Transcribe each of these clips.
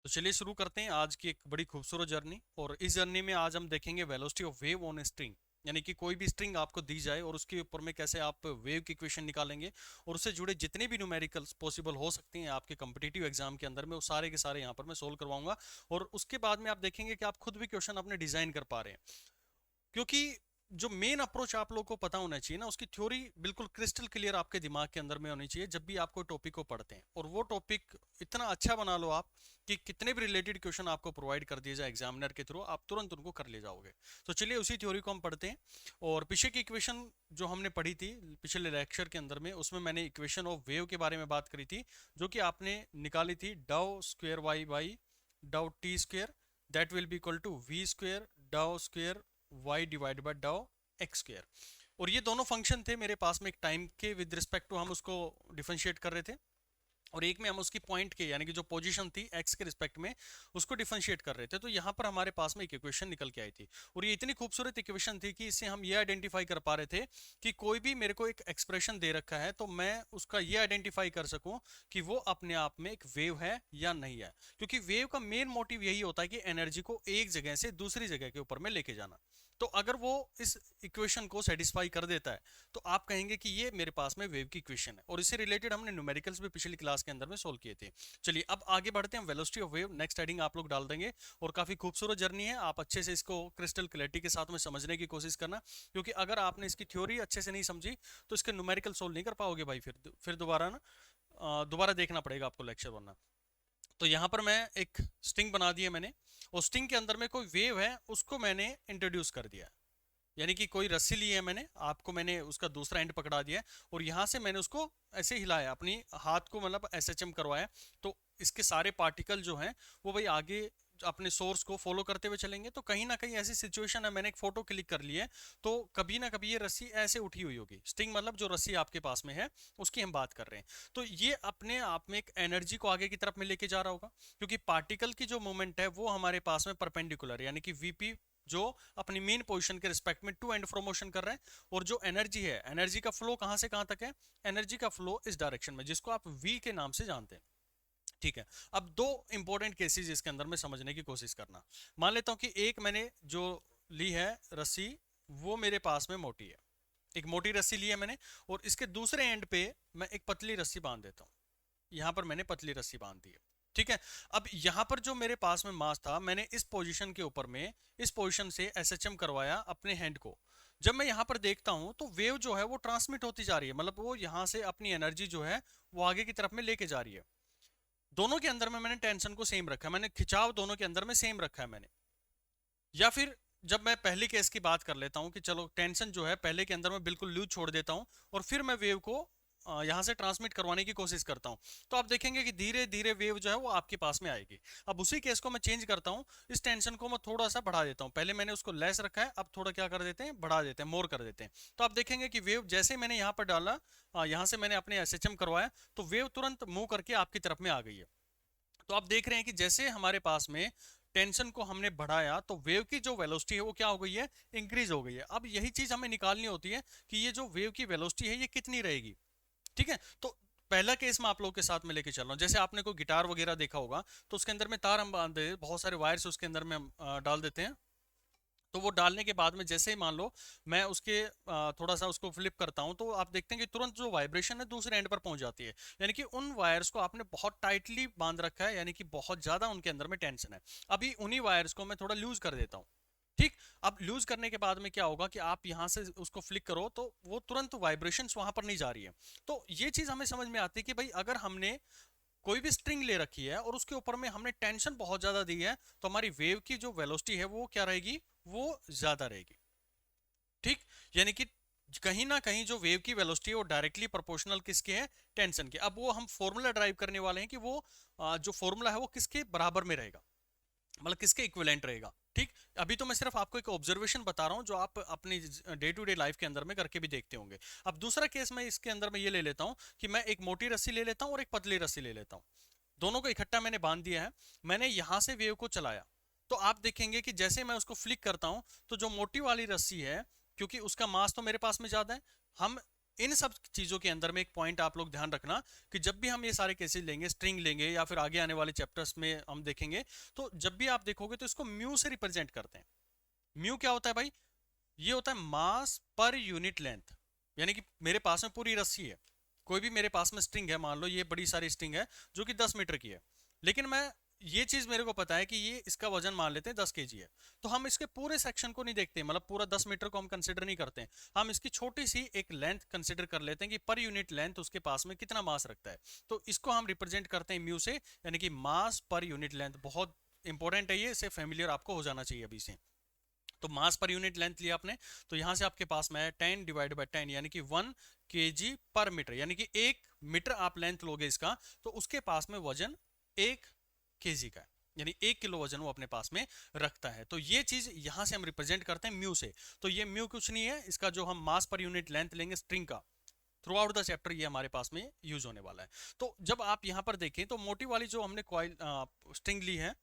तो चलिए शुरू करते हैं आज की एक बड़ी खूबसूरत जर्नी। और इस जर्नी में आज हम देखेंगे velocity of wave on a string. यानी कि कोई भी स्ट्रिंग आपको दी जाए और उसके ऊपर में कैसे आप वेव की इक्वेशन निकालेंगे और उससे जुड़े जितने भी न्यूमेरिकल्स पॉसिबल हो सकती हैं आपके कम्पिटिटिव एग्जाम के अंदर में, वो सारे के सारे यहाँ पर मैं सोल्व करवाऊंगा। और उसके बाद में आप देखेंगे कि आप खुद भी क्वेश्चन अपने डिजाइन कर पा रहे हैं, क्योंकि जो मेन अप्रोच आप लोगों को पता होना चाहिए ना, उसकी थ्योरी बिल्कुल क्रिस्टल क्लियर आपके दिमाग के अंदर में होनी चाहिए जब भी आप कोई टॉपिक को पढ़ते हैं। और वो टॉपिक इतना अच्छा बना लो आप कि कितने भी रिलेटेड क्वेश्चन आपको प्रोवाइड कर दिए जाए एग्जामिनर के थ्रू, आप तुरंत उनको कर ले जाओगे। तो चलिए उसी थ्योरी को हम पढ़ते हैं। और पीछे की इक्वेशन जो हमने पढ़ी थी पिछले लेक्चर के अंदर में, उसमें मैंने इक्वेशन ऑफ वेव के बारे में बात करी थी, जो कि आपने निकाली थी dow square y by dow t square, that will be equal to v square dow square y divide by dow x square. और ये दोनों फंक्शन थे मेरे पास में एक टाइम के विद रिस्पेक्ट टू हम उसको डिफरेंशिएट कर रहे थे, और एक में हम उसकी पॉइंट के यानी कि जो पोजीशन थी एक्स के रिस्पेक्ट में उसको डिफरेंशिएट कर रहे थे। तो यहाँ पर हमारे पास में एक इक्वेशन निकल के आई थी, और ये इतनी खूबसूरत इक्वेशन थी कि इससे हम ये आइडेंटिफाई कर पा रहे थे कि कोई भी मेरे को एक एक्सप्रेशन दे रखा है तो मैं उसका ये आइडेंटिफाई कर सकूं कि वो अपने आप में एक वेव है या नहीं है। क्योंकि वेव का मेन मोटिव यही होता है कि एनर्जी को एक जगह से दूसरी जगह के ऊपर में लेके जाना। तो अगर वो इस इक्वेशन को सेटिस्फाई कर देता है तो आप कहेंगे कि ये मेरे पास में वेव की इक्वेशन है। और इससे रिलेटेड हमने न्यूमेरिकल्स भी पिछली क्लास के अंदर में सोल्व किए थे। चलिए अब आगे बढ़ते हैं। Velocity of wave next heading आप लोग डाल देंगे। और काफी खूबसूरत जर्नी है, आप अच्छे से इसको क्रिस्टल क्लैरिटी के साथ में समझने की कोशिश करना, क्योंकि अगर आपने इसकी थ्योरी अच्छे से नहीं समझी तो इसके न्यूमेरिकल सोल्व नहीं कर पाओगे भाई। फिर दोबारा ना दोबारा देखना पड़ेगा आपको लेक्चर, वरना। तो यहाँ पर मैं एक स्ट्रिंग बना दी है मैंने, और स्ट्रिंग के अंदर में कोई वेव है उसको मैंने इंट्रोड्यूस कर दिया। यानी कि कोई रस्सी ली है मैंने, आपको मैंने उसका दूसरा एंड पकड़ा दिया है, और यहाँ से मैंने उसको ऐसे हिलाया, अपनी हाथ को मतलब एसएचएम करवाया। तो इसके सारे पार्टिकल जो हैं वो भाई आगे अपने सोर्स को फॉलो करते हुए चलेंगे। तो कहीं ना कहीं ऐसी सिचुएशन है, मैंने एक फोटो क्लिक कर ली है, तो कभी ना कभी ये रस्सी ऐसे उठी हुई होगी। स्ट्रिंग मतलब जो रस्सी आपके पास में है उसकी हम बात कर रहे हैं। तो ये अपने आप में एक एनर्जी को आगे की तरफ में लेके जा रहा होगा, क्योंकि पार्टिकल की जो मूवमेंट है वो हमारे पास में परपेंडिकुलर यानी कि वीपी, जो अपनी मेन पोजीशन के रिस्पेक्ट में टू एंड फ्रो मोशन कर रहे हैं। और जो एनर्जी है, एनर्जी का फ्लो कहां से कहां तक है, एनर्जी का फ्लो इस डायरेक्शन में, जिसको आप वी के नाम से जानते हैं। ठीक है। अब दो इंपॉर्टेंट केसेस इसके अंदर में समझने की कोशिश करना। मान लेता हूं कि एक मैंने जो ली है रस्सी, वो मेरे पास में मोटी है, एक मोटी रस्सी ली है मैंने, और इसके दूसरे एंड पे मैं एक पतली रस्सी बांध देता हूं। यहां पर मैंने पतली रस्सी बांध दी है। ठीक है। अब यहां पर जो मेरे पास में मास था, मैंने इस पोजीशन के ऊपर में इस पोजीशन से एसएचएम करवाया अपने हैंड को। जब मैं यहां पर देखता हूं तो वेव जो है वो ट्रांसमिट होती जा रही है, मतलब वो यहां से अपनी एनर्जी जो है वो आगे की तरफ में लेके जा रही है। दोनों के अंदर में मैंने टेंशन को सेम रखा है, मैंने खिंचाव दोनों के अंदर में सेम रखा है मैंने। या फिर जब मैं पहले केस की बात कर लेता हूं कि चलो टेंशन जो है पहले के अंदर में बिल्कुल लूज छोड़ देता हूं, और फिर मैं वेव को यहां से ट्रांसमिट करवाने की कोशिश करता हूं, तो आप देखेंगे कि धीरे धीरे वेव जो है वो आपके पास में आएगी। अब उसी केस को मैं चेंज करता हूं, इस टेंशन को मैं थोड़ा सा बढ़ा देता हूं। पहले मैंने उसको लेस रखा है, अब थोड़ा क्या कर देते हैं, बढ़ा देते हैं, मोर कर देते हैं। तो आप देखेंगे कि वेव जैसे मैंने यहाँ पर डाला, यहाँ से मैंने अपने एसएचएम करवाया, तो वेव तुरंत मूव करके आपकी तरफ में आ गई है। तो आप देख रहे हैं कि जैसे हमारे पास में टेंशन को हमने बढ़ाया तो वेव की जो वेलोसिटी है वो क्या हो गई है, इंक्रीज हो गई है। अब यही चीज हमें निकालनी होती है कि ये जो वेव की वेलोसिटी है ये कितनी रहेगी। ठीक है। तो पहला केस मैं आप लोगों के साथ में लेके चल रहा हूं। जैसे आपने कोई गिटार वगैरह देखा होगा, तो उसके अंदर में तार हम बांधे, बहुत सारे वायर्स उसके अंदर में हम डाल देते हैं। तो वो डालने के बाद में जैसे ही मान लो मैं उसके थोड़ा सा उसको फ्लिप करता हूं, तो आप देखते हैं कि तुरंत जो वाइब्रेशन है दूसरे एंड पर पहुंच जाती है। यानी कि उन वायर्स को आपने बहुत टाइटली बांध रखा है, यानी कि बहुत ज्यादा उनके अंदर में टेंशन है। अभी उन्हीं वायर्स को मैं थोड़ा लूज कर देता हूँ। ठीक। अब लूज करने के बाद में क्या होगा कि आप यहां से उसको फ्लिक करो तो वो तुरंत वाइब्रेशंस वहां पर नहीं जा रही है। तो ये चीज हमें समझ में आती है कि भाई अगर हमने कोई भी स्ट्रिंग ले रखी है और उसके ऊपर में हमने टेंशन बहुत ज्यादा दी है, तो हमारी वेव की जो वेलोसिटी है वो क्या रहेगी, वो ज्यादा रहेगी। ठीक। यानी कि कहीं ना कहीं जो वेव की वेलोसिटी है वो डायरेक्टली प्रोपोर्शनल किसके है, टेंशन के। अब वो हम फॉर्मूला ड्राइव करने वाले हैं कि वो जो फॉर्मूला है वो किसके बराबर में रहेगा, मतलब किसके इक्विवेलेंट रहेगा। ठीक। अभी तो मैं सिर्फ आपको एक ऑब्जर्वेशन बता रहा हूं जो आप अपनी डे टू डे लाइफ के अंदर में करके भी देखते होंगे। अब दूसरा केस मैं इसके अंदर में ये ले लेता हूं कि मैं एक मोटी रस्सी ले लेता हूं और एक पतली रस्सी ले लेता हूं। दोनों को इकट्ठा मैंने बांध दिया है, मैंने यहां से वेव को चलाया। तो आप देखेंगे कि जैसे मैं उसको फ्लिक करता हूं तो जो मोटी वाली रस्सी है, क्योंकि उसका मास तो मेरे पास में ज्यादा है, हम इन सब चीजों के अंदर में एक पॉइंट आप लोग ध्यान रखना कि जब भी हम ये सारे केसेस लेंगे, स्ट्रिंग लेंगे या फिर आगे आने वाले चैप्टर्स में हम देखेंगे, तो जब भी आप देखोगे तो इसको म्यू से रिप्रेजेंट करते हैं। म्यू क्या होता है भाई? ये होता है मास पर यूनिट लेंथ। यानी कि मेरे पास में पूरी रस्सी है, कोई भी मेरे पास में स्ट्रिंग है, मान लो ये बड़ी सारी स्ट्रिंग है जो कि 10 मीटर की है, लेकिन मैं ये चीज मेरे को पता है कि ये इसका वजन मान लेते हैं 10 केजी है, तो हम इसके पूरे सेक्शन को नहीं देखते, मतलब पूरा 10 मीटर को हम कंसिडर नहीं करते हैं, हम इसकी छोटी सी एक लेंथ कंसिडर कर लेते हैं कि पर यूनिट लेंथ उसके पास में कितना मास रखता है, तो इसको हम रिप्रेजेंट करते हैं म्यू से, यानी कि मास पर यूनिट लेंथ। बहुत इंपॉर्टेंट है ये, इसे फेमिलियर आपको हो जाना चाहिए अभी से। तो मास पर यूनिट लेंथ लिया आपने, तो यहां से आपके पास में है 10 डिवाइड बाय 10 यानी कि 1 केजी पर मीटर, यानी कि 1 मीटर आप लेंथ लोगे इसका, तो उसके पास में वजन 1 केजी का है, यानी 1 किलो वजन वो अपने पास में रखता है। तो ये चीज यहां से हम रिप्रेजेंट करते हैं म्यू से। तो ये म्यू कुछ नहीं है, इसका जो हम मास पर यूनिट लेंथ लेंगे स्ट्रिंग का, थ्रू आउट द चैप्टर ये हमारे पास में यूज होने वाला है। तो जब आप यहां पर देखें तो मोटी वाली जो हमने कॉइल स्ट्रिंग ली है,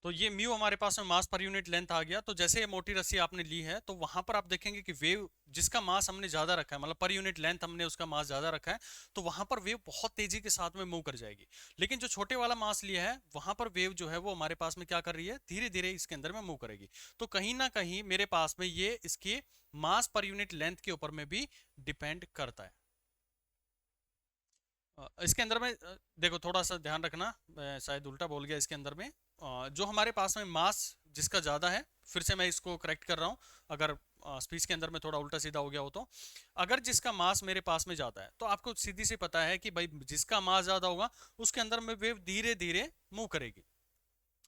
तो ये म्यू हमारे पास में मास पर यूनिट लेंथ आ गया। तो जैसे ये मोटी रस्सी आपने ली है, तो वहां पर आप देखेंगे कि वेव जिसका मास हमने ज्यादा रखा है, मतलब पर यूनिट लेंथ हमने उसका मास ज्यादा रखा है, तो वहां पर वेव बहुत तेजी के साथ में मूव कर जाएगी। लेकिन जो छोटे वाला मास लिया है, वहां पर वेव जो है वो हमारे पास में क्या कर रही है, धीरे धीरे इसके अंदर में मूव करेगी। तो कहीं ना कहीं मेरे पास में ये इसके मास पर यूनिट लेंथ के ऊपर में भी डिपेंड करता है। इसके अंदर में देखो थोड़ा सा ध्यान रखना, मैं शायद उल्टा बोल गया। इसके अंदर में जो हमारे पास में मास जिसका ज़्यादा है, फिर से मैं इसको करेक्ट कर रहा हूँ, अगर स्पीच के अंदर में थोड़ा उल्टा सीधा हो गया हो तो, अगर जिसका मास मेरे पास में ज़्यादा है, तो आपको सीधी सी पता है कि भाई जिसका मास ज़्यादा होगा उसके अंदर में वेव धीरे धीरे मूव करेगी।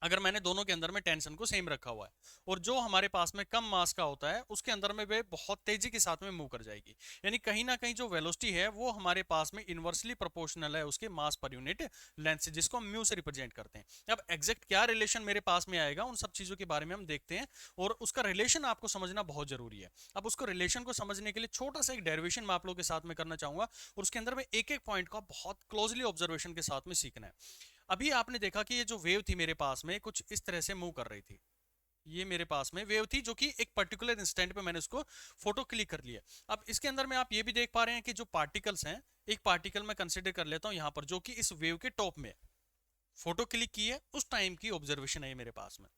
अगर मैंने दोनों के अंदर में टेंशन को सेम रखा हुआ है, और जो हमारे पास में कम मास का होता है उसके अंदर में वे बहुत तेजी के साथ में मूव कर जाएगी। यानी कहीं ना कहीं जो वेलोसिटी है वो हमारे पास में इनवर्सली प्रोपोर्शनल है उसके मास पर यूनिट लेंथ से, जिसको हम म्यू से रिप्रेजेंट करते हैं। अब एग्जैक्ट क्या रिलेशन मेरे पास में आएगा, उन सब चीजों के बारे में हम देखते हैं, और उसका रिलेशन आपको समझना बहुत जरूरी है। अब उसको रिलेशन को समझने के लिए छोटा सा एक डेरिवेशन मैं आप लोगों के साथ में करना चाहूंगा, और उसके अंदर में एक एक पॉइंट को बहुत क्लोजली ऑब्जर्वेशन के साथ में सीखना है। अभी आपने देखा कि ये जो वेव थी मेरे पास में कुछ इस तरह से मूव कर रही थी, ये मेरे पास में वेव थी जो कि एक पर्टिकुलर इंस्टेंट पे मैंने उसको फोटो क्लिक कर लिया। अब इसके अंदर में आप ये भी देख पा रहे हैं कि जो पार्टिकल्स हैं, एक पार्टिकल मैं कंसिडर कर लेता हूं यहां पर जो कि इस वेव के टॉप में फोटो क्लिक की है, उस टाइम की ऑब्जर्वेशन है मेरे पास में।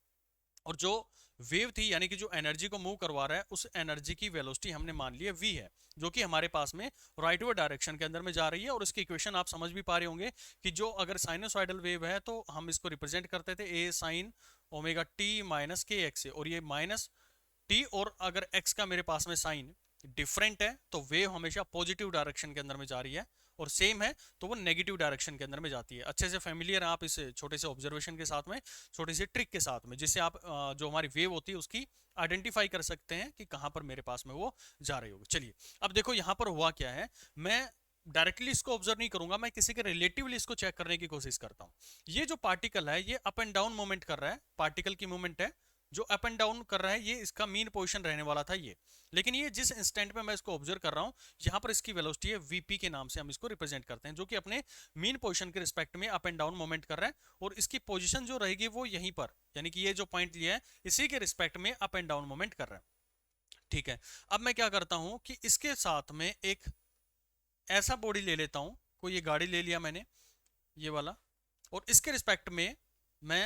और जो वेव थी यानी कि जो एनर्जी को मूव करवा रहा है, उस एनर्जी की वेलोसिटी हमने मान ली है v है, जो कि हमारे पास में राइटवर्ड डायरेक्शन के अंदर में जा रही है। और इसकी इक्वेशन आप समझ भी पा रहे होंगे कि जो अगर साइनोसॉइडल वेव है तो हम इसको रिप्रेजेंट करते थे a sine omega t minus के एक्स से, और ये माइनस t, और अगर x का मेरे पास में साइन डिफरेंट है तो वेव हमेशा पॉजिटिव डायरेक्शन के अंदर में जा रही है, और सेम है तो वो नेगेटिव डायरेक्शन के अंदर में जाती है। अच्छे से फेमिलियर आप इस छोटे से ऑब्जर्वेशन के साथ में, छोटी सी ट्रिक के साथ में, जिससे आप जो हमारी वेव होती है उसकी आइडेंटिफाई कर सकते हैं कि कहां पर मेरे पास में वो जा रही होगी। चलिए अब देखो यहां पर हुआ क्या है, मैं डायरेक्टली इसको ऑब्जर्व नहीं करूंगा, मैं किसी के रिलेटिवली इसको चेक करने की कोशिश करता हूं। ये जो पार्टिकल है ये अप एंड डाउन मूवमेंट कर रहा है, पार्टिकल की मूवमेंट है जो अप एंड डाउन कर रहा है, ये इसका मीन पोजीशन रहने वाला था ये। लेकिन ये जिस इंस्टेंट में मैं इसको ऑब्जर्व कर रहा हूं, यहां पर इसकी वेलोसिटी है वीपी के नाम से हम इसको रिप्रेजेंट करते हैं, जो कि अपने मीन पोजीशन के रिस्पेक्ट में अप एंड डाउन मूवमेंट कर रहा है, और इसकी पोजीशन जो रहेगी वो यहीं पर, यानी कि ये जो पॉइंट लिया है इसी के रिस्पेक्ट में अप एंड डाउन मूवमेंट कर रहा है। ठीक है, अब मैं क्या करता हूं कि इसके साथ में एक ऐसा बॉडी ले लेता हूं, कोई ये गाड़ी ले लिया मैंने ये वाला, और इसके रिस्पेक्ट में मैं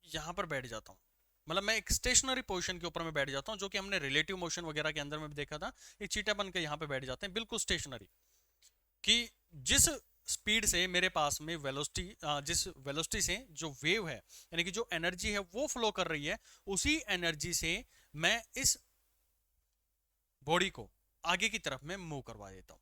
यहां पर बैठ जाता हूं, मतलब मैं एक स्टेशनरी पोजीशन के ऊपर में बैठ जाता हूं, जो कि हमने रिलेटिव मोशन वगैरह के अंदर में भी देखा था, एक चीटा बन के यहां पे बैठ जाते हैं बिल्कुल स्टेशनरी, कि जिस स्पीड से मेरे पास में वेलोसिटी, जिस वेलोसिटी से जो वेव है यानी कि जो एनर्जी है वो फ्लो कर रही है, उसी एनर्जी से मैं इस बॉडी को आगे की तरफ में मूव करवा देता हूं।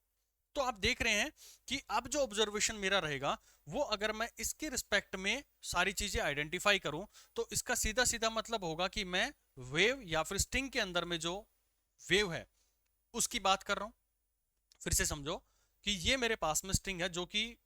तो आप देख रहे हैं कि अब जो ऑब्जर्वेशन मेरा रहेगा वो, अगर मैं इसके रिस्पेक्ट में सारी चीजें आइडेंटिफाई करूं, तो इसका सीधा सीधा मतलब होगा कि मैं वेव या फिर स्ट्रिंग के अंदर में जो वेव है उसकी बात कर रहा हूं। फिर से समझो कि ये मेरे पास में स्ट्रिंग है जो कि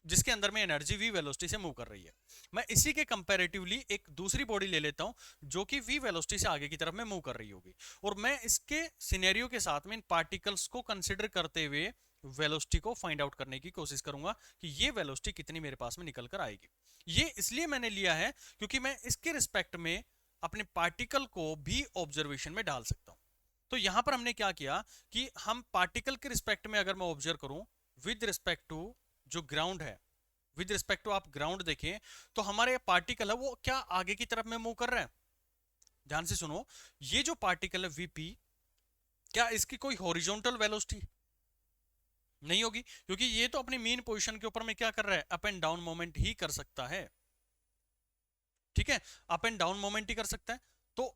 जिसके अंदर में एनर्जी v वेलोसिटी से मूव कर रही है। मैं इसी के कंपैरेटिवली एक दूसरी बॉडी ले लेता हूं जो कि v वेलोसिटी से आगे की तरफ में मूव कर रही होगी, और मैं इसके सिनेरियो के साथ में इन पार्टिकल्स को कंसिडर करते हुए वेलोसिटी को फाइंड आउट करने की कोशिश करूंगा कि ये वेलोसिटी कितनी मेरे पास में निकल कर आएगी। ये इसलिए मैंने लिया है क्योंकि मैं इसके रिस्पेक्ट में अपने पार्टिकल को भी ऑब्जर्वेशन में डाल सकता हूं। तो यहां पर हमने क्या किया कि हम पार्टिकल के रिस्पेक्ट में अगर मैं ऑब्जर्व करूं विद रिस्पेक्ट टू जो ग्राउंड है, विद रिस्पेक्ट टू आप ग्राउंड देखें तो हमारे पार्टिकल है वो क्या आगे की तरफ में मूव कर रहा है। ध्यान से सुनो, ये जो पार्टिकल है वीपी, क्या इसकी कोई हॉरिजॉन्टल वेलोसिटी नहीं होगी, क्योंकि ये तो अपनी मेन पोजीशन के ऊपर में क्या कर रहा है, अप एंड डाउन मोमेंट ही कर सकता है। ठीक है, अप एंड डाउन मोमेंट ही कर सकता है। तो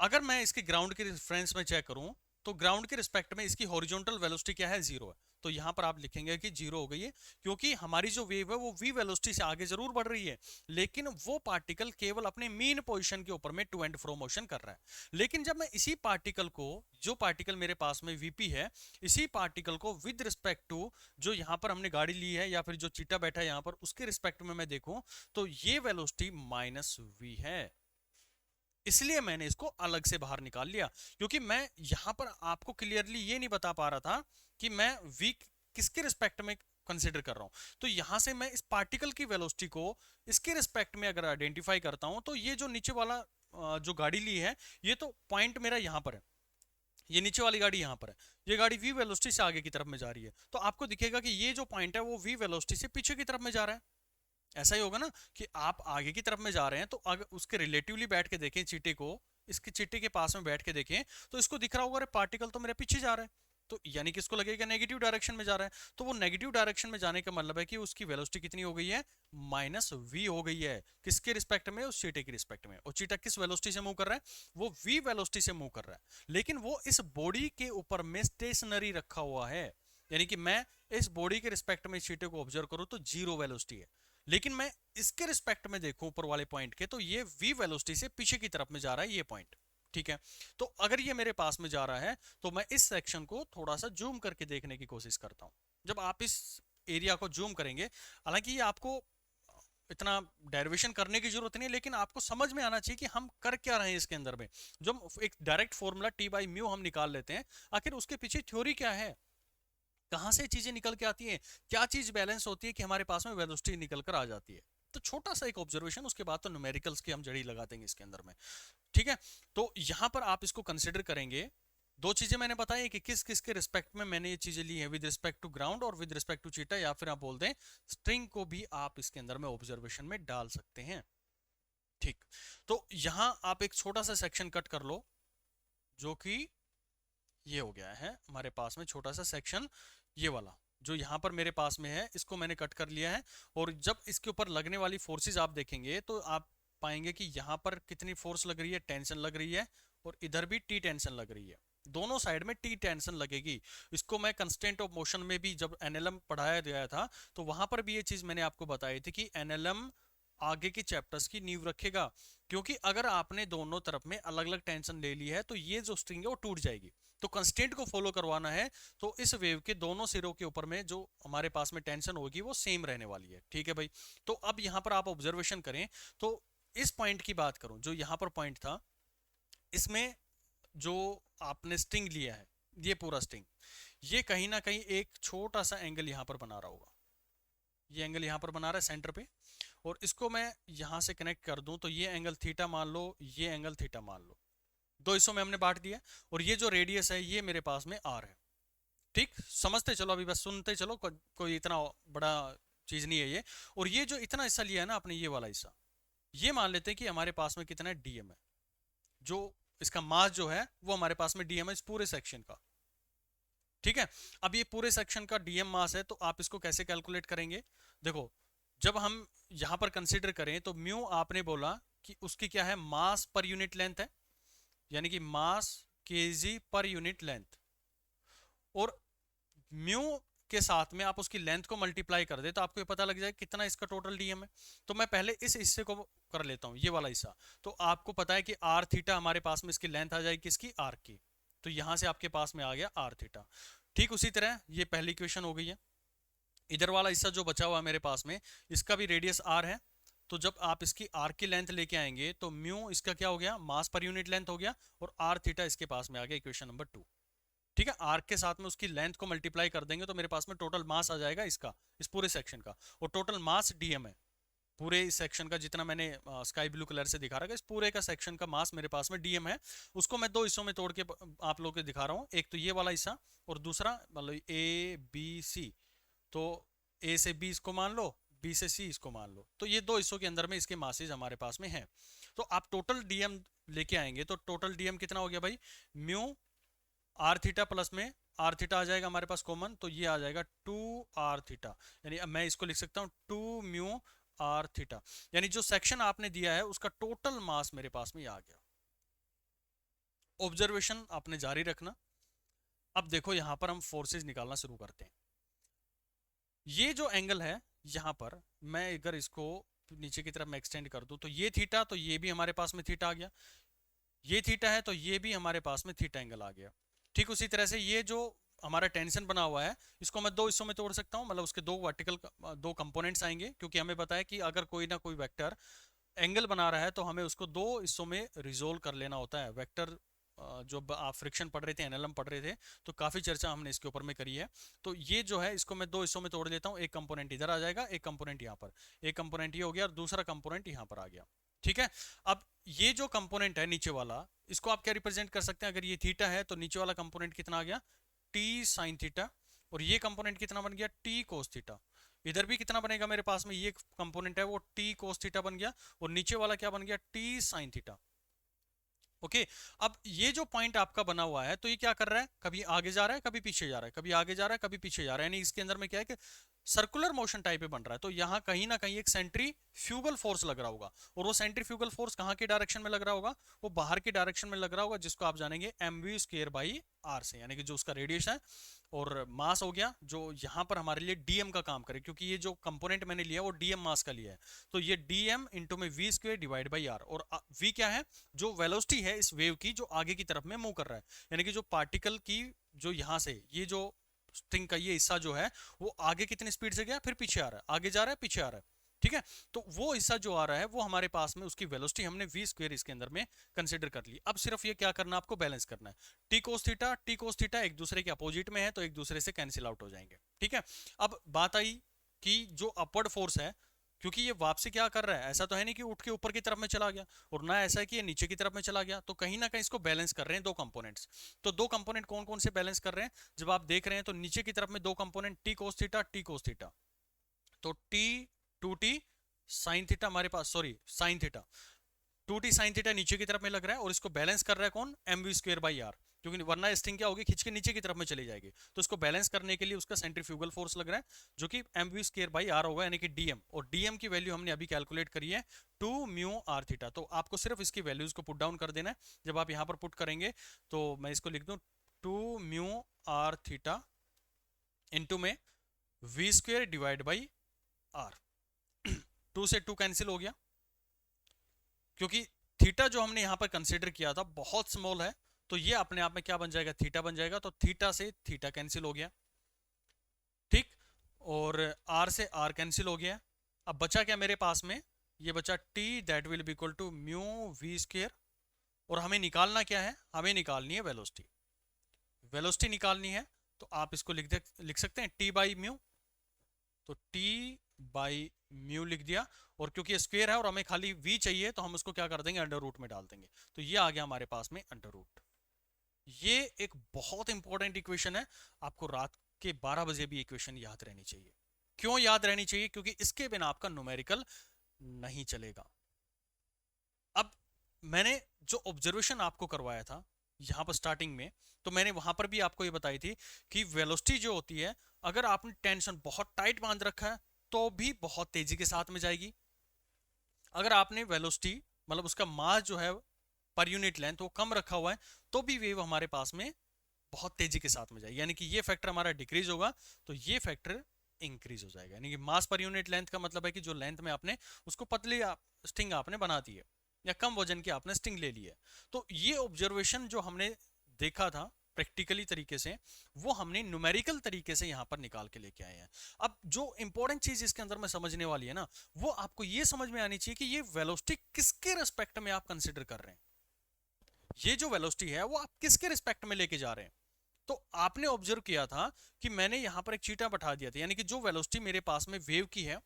अगर मैं इसके ग्राउंड के रेफरेंस में चेक करूं तो ग्राउंड के रिस्पेक्ट में इसकी हॉरिजॉन्टल वेलोसिटी क्या है, जीरो है। तो यहां पर आप लिखेंगे कि जीरो हो गई है, क्योंकि हमारी जो वेव है वो वी वेलोसिटी से आगे जरूर बढ़ रही है, लेकिन वो पार्टिकल केवल अपने मीन पोजीशन के ऊपर में टू एंड फ्रो मोशन कर रहा है। लेकिन जब मैं इसी पार्टिकल को, जो पार्टिकल मेरे पास में वीपी है, इसी पार्टिकल को विद रिस्पेक्ट टू जो यहां पर हमने गाड़ी ली है या फिर जो चीटा बैठा है यहां पर, उसके रिस्पेक्ट में मैं देखूं तो ये वेलोसिटी माइनस वी है। इसलिए मैंने इसको अलग से बाहर निकाल लिया, क्योंकि मैं यहां पर आपको क्लियरली ये नहीं बता पा रहा था कि मैं v किसके रिस्पेक्ट में कंसीडर कर रहा हूं। तो यहां से मैं इस पार्टिकल की वेलोसिटी को इसके रिस्पेक्ट में अगर आइडेंटिफाई करता हूं तो ये जो नीचे वाला जो गाड़ी ली है, ये तो पॉइंट मेरा यहां पर है, ये नीचे वाली गाड़ी यहां पर है, ये गाड़ी v वेलोसिटी से आगे की तरफ में जा रही है। तो आपको दिखेगा कि ये जो पॉइंट है वो v वेलोसिटी से पीछे की तरफ में जा रहा है। ऐसा ही होगा ना कि आप आगे की तरफ में जा रहे हैं तो अगर उसके रिलेटिवली बैठ के देखें चीटे को, इसके चीटे के पास में बैठ के देखें तो इसको दिख रहा होगा अरे पार्टिकल तो मेरे पीछे जा रहा है, तो यानी कि इसको लगेगा नेगेटिव डायरेक्शन में जा रहा है। तो वो नेगेटिव डायरेक्शन में जाने का मतलब है कि उसकी वेलोसिटी कितनी हो गई है, माइनस वी हो गई है। किसके रिस्पेक्ट में, उस चीटे के रिस्पेक्ट में। और चीटा किस वेलोसिटी से मूव कर रहा है, वो वी वेलोसिटी से मूव कर रहा है, लेकिन वो इस बॉडी के ऊपर में स्टेशनरी रखा हुआ है। यानी कि मैं इस बॉडी के रिस्पेक्ट में चीटे को ऑब्जर्व करूं तो जीरो वेलोसिटी है, लेकिन मैं इसके रिस्पेक्ट में देखूं ऊपर वाले पॉइंट के तो ये v वेलोसिटी से पीछे की तरफ में जा रहा है ये पॉइंट। ठीक है, तो अगर ये मेरे पास में जा रहा है तो मैं इस सेक्शन को थोड़ा सा जूम करके देखने की कोशिश करता हूं। जब आप इस एरिया को जूम करेंगे, हालांकि ये आपको इतना डेरिवेशन करने की जरूरत नहीं है, लेकिन आपको समझ में आना चाहिए कि हम कर क्या रहे हैं इसके अंदर में। जो एक direct formula T by mu हम निकाल लेते हैं, आखिर उसके पीछे थ्योरी क्या है, कहां से चीजें निकल के आती हैं, क्या चीज बैलेंस होती है कि हमारे पास में वेलोसिटी निकल कर आ जाती है। तो छोटा सा एक ऑब्जर्वेशन, उसके बाद तो न्यूमेरिकल्स की हम जड़ी लगा देंगे इसके अंदर में। ठीक है, तो यहां पर आप इसको कंसिडर करेंगे। दो चीजें मैंने बताई कि किस किस के रिस्पेक्ट में मैंने ये चीजें ली है, विद रिस्पेक्ट टू ग्राउंड और विद रिस्पेक्ट टू चीटा, या फिर आप बोल दें स्ट्रिंग को भी आप इसके अंदर में ऑब्जर्वेशन में डाल सकते हैं। ठीक, तो यहां आप एक छोटा सा सेक्शन कट कर लो, जो कि ये हो गया है हमारे पास में छोटा सा सेक्शन, ये वाला जो यहाँ पर मेरे पास में है इसको मैंने कट कर लिया है। और जब इसके ऊपर लगने वाली फोर्सेस आप देखेंगे तो आप पाएंगे कि यहाँ पर कितनी फोर्स लग रही है, टेंशन लग रही है, और इधर भी टी टेंशन लग रही है, दोनों साइड में टी टेंशन लगेगी। इसको मैं कंस्टेंट ऑफ मोशन में भी जब एनएलएम पढ़ाया गया था तो वहां पर भी ये चीज मैंने आपको बताई थी कि एनएलएम आगे के चैप्टर्स की नींव रखेगा, क्योंकि अगर आपने दोनों तरफ में अलग अलग टेंशन ले ली है तो ये जो स्ट्रिंग है वो टूट जाएगी। तो कंस्टेंट को फॉलो करवाना है तो इस वेव के दोनों सिरों के ऊपर में जो हमारे पास में टेंशन होगी वो सेम रहने वाली है। ठीक है भाई, तो अब यहां पर आप ऑब्जर्वेशन करें तो इस पॉइंट की बात करूं, जो यहां पर पॉइंट था, इसमें जो आपने स्ट्रिंग लिया है, ये पूरा स्ट्रिंग, ये कहीं ना कहीं एक छोटा सा एंगल यहां पर बना रहा होगा, ये एंगल यहां पर बना रहा है सेंटर पे, और इसको मैं यहां से कनेक्ट कर दूं तो ये एंगल थीटा मान लो, ये एंगल थीटा मान लो, दो हिस्सों में हमने बांट दिया, और ये जो रेडियस है ये मेरे पास में आर है। ठीक, समझते चलो, अभी बस सुनते चलो, कोई इतना बड़ा चीज नहीं है ये। और ये जो इतना हिस्सा लिया है ना आपने, ये वाला हिस्सा, ये मान लेते हैं कि हमारे पास में कितना है, डीएम है, जो इसका मास जो है वो हमारे पास में डीएम है इस पूरे सेक्शन का। ठीक है, अब ये पूरे सेक्शन का डीएम मास है, तो आप इसको कैसे कैलकुलेट करेंगे, देखो जब हम यहां पर कंसीडर करें तो म्यू आपने बोला कि उसकी क्या है, मास पर यूनिट लेंथ है, यानी कि मास केजी पर यूनिट लेंथ, और म्यू के साथ में आप उसकी लेंथ को मल्टीप्लाई कर दे तो आपको ये पता लग जाए कितना इसका टोटल डीएम है। तो मैं पहले इस हिस्से को कर लेता हूं, ये वाला हिस्सा। तो आपको पता है कि आर थीटा हमारे पास में इसकी लेंथ आ जाएगी किसकी, आर की, तो यहां से आपके पास में आ गया आर थीटा। ठीक, उसी तरह ये पहली इक्वेशन हो गई है। इधर वाला हिस्सा जो बचा हुआ है मेरे पास में, इसका भी रेडियस आर है, तो जब आप इसकी आर की लेंथ लेके आएंगे तो म्यू इसका क्या हो गया, मास पर यूनिट लेंथ हो गया, और आर थीटा इसके पास में आ गया, इक्वेशन नंबर 2। ठीक है, आर्क के साथ में उसकी लेंथ को मल्टीप्लाई कर देंगे तो मेरे पास में टोटल मास आ जाएगा इसका, इस पूरे सेक्शन का, और टोटल मास डीएम है। पूरे इस सेक्शन का जितना मैंने स्काई ब्लू कलर से दिखा रहा है, इस पूरे का सेक्शन का मास मेरे पास में डीएम है। उसको मैं दो हिस्सों में तोड़ के आप लोगों को दिखा रहा हूँ। एक तो ये वाला हिस्सा और दूसरा मतलब ए बी सी। तो ए से बी इसको मान लो, बी से सी इसको मान लो, तो ये दो हिस्सों के अंदर में इसके मासेज हमारे पास में हैं। तो आप टोटल डीएम लेके आएंगे तो टोटल डीएम कितना हो गया भाई, म्यू आर थीटा प्लस में आर थीटा आ जाएगा हमारे पास कॉमन, तो ये आ जाएगा 2 r थीटा। यानी अब मैं इसको लिख सकता हूँ 2 म्यू r थीटा। यानी जो सेक्शन आपने दिया है उसका टोटल मास मेरे पास में ये आ गया। ऑब्जर्वेशन आपने जारी रखना। अब देखो यहां पर हम फोर्सेस निकालना शुरू करते हैं। ये जो एंगल है यहां पर, मैं अगर इसको नीचे की तरफ मैं एक्सटेंड कर दूं तो ये थीटा, तो ये भी हमारे पास में थीटा आ गया। ये थीटा है तो ये भी हमारे पास में थीटा एंगल आ गया। ठीक उसी तरह से ये जो हमारा टेंशन बना हुआ है इसको मैं दो हिस्सों में तोड़ सकता हूं, मतलब उसके दो वर्टिकल दो कंपोनेंट्स आएंगे, क्योंकि हमें पता है कि अगर कोई ना कोई वेक्टर एंगल बना रहा है तो हमें उसको दो हिस्सों में रिजोल्व कर लेना होता है। वेक्टर जो आप फ्रिक्शन पढ़ रहे थे, एनएलएम पढ़ रहे थे, तो काफी चर्चा हमने इसके ऊपर में करी है। तो ये जो है इसको मैं दो हिस्सों में तोड़ लेता हूँ, एक कंपोनेंट इधर आ जाएगा, एक कंपोनेंट यहाँ पर, एक कंपोनेंट ये हो गया और दूसरा कंपोनेंट यहाँ पर आ गया। ठीक है। अब ये जो कंपोनेंट है नीचे वाला, इसको आप क्या रिप्रेजेंट कर सकते हैं, अगर ये थीटा है तो नीचे वाला कंपोनेंट कितना आ गया, टी साइन थीटा, और ये कंपोनेंट कितना बन गया, टी कोस थीटा। इधर भी कितना बनेगा मेरे पास में, ये कंपोनेंट है वो टी कोस थीटा बन गया, और नीचे वाला क्या बन गया, टी साइन थीटा। ओके। अब ये जो पॉइंट आपका बना हुआ है तो ये क्या कर रहा है, कभी आगे जा रहा है कभी पीछे जा रहा है, कभी आगे जा रहा है कभी पीछे जा रहा है, यानी इसके अंदर में क्या है कि सर्कुलर मोशन टाइप में बन रहा है। तो यहाँ कहीं ना कहीं एक सेंट्रीफ्यूगल फोर्स लग रहा होगा, और वो सेंट्रीफ्यूगल फोर्स कहाँ की डायरेक्शन में लग रहा होगा, वो बाहर की डायरेक्शन में लग रहा होगा, जिसको आप जानेंगे mv² बाई आर से, यानी कि जो उसका रेडियस है और मास हो गया, जो यहाँ पर हमारे लिए डीएम का काम करे, क्योंकि ये जो कंपोनेंट मैंने लिया वो डीएम मास का लिया है। तो ये डीएम इंटू में v² डिवाइड बाई आर, और v क्या है, जो वेलोसिटी है इस वेव की जो आगे की तरफ में मूव कर रहा है, यानी कि जो पार्टिकल की जो यहाँ से ये जो स्ट्रिंग का ये हिस्सा जो है वो आगे कितनी स्पीड से गया, फिर पीछे आ रहा है, आगे जा रहा है पीछे आ रहा है। ठीक है। तो वो हिस्सा जो आ रहा है वो हमारे पास में उसकी वेलोसिटी हमने v² इसके अंदर में कंसीडर कर ली। अब सिर्फ ये क्या करना, आपको बैलेंस करना है। टी कोस थीटा एक दूसरे के अपोजिट में है तो एक दूसरे से कैंसिल आउट हो जाएंगे। ठीक है। अब बात आई कि जो अपवर्ड फोर्स है, क्योंकि ये वापसी क्या कर रहा है, ऐसा तो है नहीं कि उठ के ऊपर की तरफ में चला गया, और ना ऐसा है कि ये नीचे की तरफ में चला गया, तो कहीं ना कहीं इसको बैलेंस कर रहे हैं दो कंपोनेंट्स। तो दो कंपोनेंट कौन कौन से बैलेंस कर रहे हैं, जब आप देख रहे हैं तो नीचे की तरफ में दो कंपोनेंट टी कोस थीटा, तो टी 2t साइन थीटा हमारे पास, sorry sine theta, 2t sine theta नीचे की तरफ में लग रहा है, और इसको बैलेंस कर रहा है कौन, mv² बाई आर, क्योंकि वरना स्ट्रिंग क्या होगी, खींच के नीचे की तरफ में चली जाएगी। तो इसको बैलेंस करने के लिए उसका सेंट्रीफ्यूगल फोर्स लग रहा है, जो कि mv² बाई आर होगा, यानी कि डीएम, और डीएम की वैल्यू हमने अभी कैलकुलेट करी है 2 म्यू आर थीटा। तो आपको सिर्फ इसकी वैल्यूज को पुट डाउन कर देना है। जब आप यहाँ पर पुट करेंगे तो मैं इसको लिख दूं 2 म्यू आर थीटा इंटू में v² डिवाइड बाई आर। 2 से 2 कैंसिल हो गया, क्योंकि थीटा जो हमने यहां पर कंसीडर किया था बहुत स्मॉल है, तो ये अपने आप में क्या बन जाएगा, थीटा बन जाएगा, तो थीटा से थीटा कैंसिल हो गया। ठीक। और आर से आर कैंसिल हो गया। अब बचा क्या मेरे पास में, ये बचा t that will be equal to mu v², और हमें निकालना क्या है, हमें निकालनी है वेलोसिटी। वेलोसिटी निकालनी है तो आप इसको लिख सकते हैं टी बाई म्यू, तो टी बाई म्यू लिख दिया, और क्योंकि स्क्वायर है और हमें खाली v चाहिए तो हम उसको क्या कर देंगे, अंडर रूट में डाल देंगे, तो ये आ गया हमारे पास में अंडर रूट। ये एक बहुत इंपॉर्टेंट इक्वेशन है, आपको रात के 12 बजे भी इक्वेशन याद रहनी चाहिए। क्यों याद रहनी चाहिए, क्योंकि इसके बिना आपका न्यूमेरिकल नहीं चलेगा। अब मैंने जो ऑब्जर्वेशन आपको करवाया था यहां पर स्टार्टिंग में, तो मैंने वहां पर भी आपको ये बताई थी कि वेलोसिटी जो होती है, अगर आपने टेंशन बहुत टाइट बांध रखा है तो भी बहुत तेजी के साथ में जाएगी। अगर आपने वेलोसिटी मतलब उसका मास जो है पर यूनिट लेंथ वो कम रखा हुआ है, तो भी वेव हमारे पास में बहुत तेजी के साथ में जाएगी, यानी कि ये फैक्टर हमारा डिक्रीज होगा तो ये फैक्टर इंक्रीज हो जाएगा। यानी कि मास पर यूनिट लेंथ का मतलब है कि जो लेंथ में आपने उसको पतली स्ट्रिंग आपने बना दी है, या कम वजन की आपने स्ट्रिंग ले ली है। तो ये ऑब्जर्वेशन जो हमने देखा था प्रैक्टिकली तरीके से, वो हमने न्यूमेरिकल तरीके से यहां पर निकाल के लेके आए हैं। अब जो इंपॉर्टेंट चीज इसके अंदर में समझने वाली है ना, वो आपको ये समझ में आनी चाहिए कि ये वेलोसिटी किसके रिस्पेक्ट में आप कंसिडर कर रहे हैं। ये जो वेलोसिटी है वो आप किसके रिस्पेक्ट में लेके जा रहे हैं। तो आपने ऑब्जर्व किया था कि मैंने यहां पर एक चीटा बैठा दिया था, यानी कि जो वेलोसिटी मेरे पास में वेव की है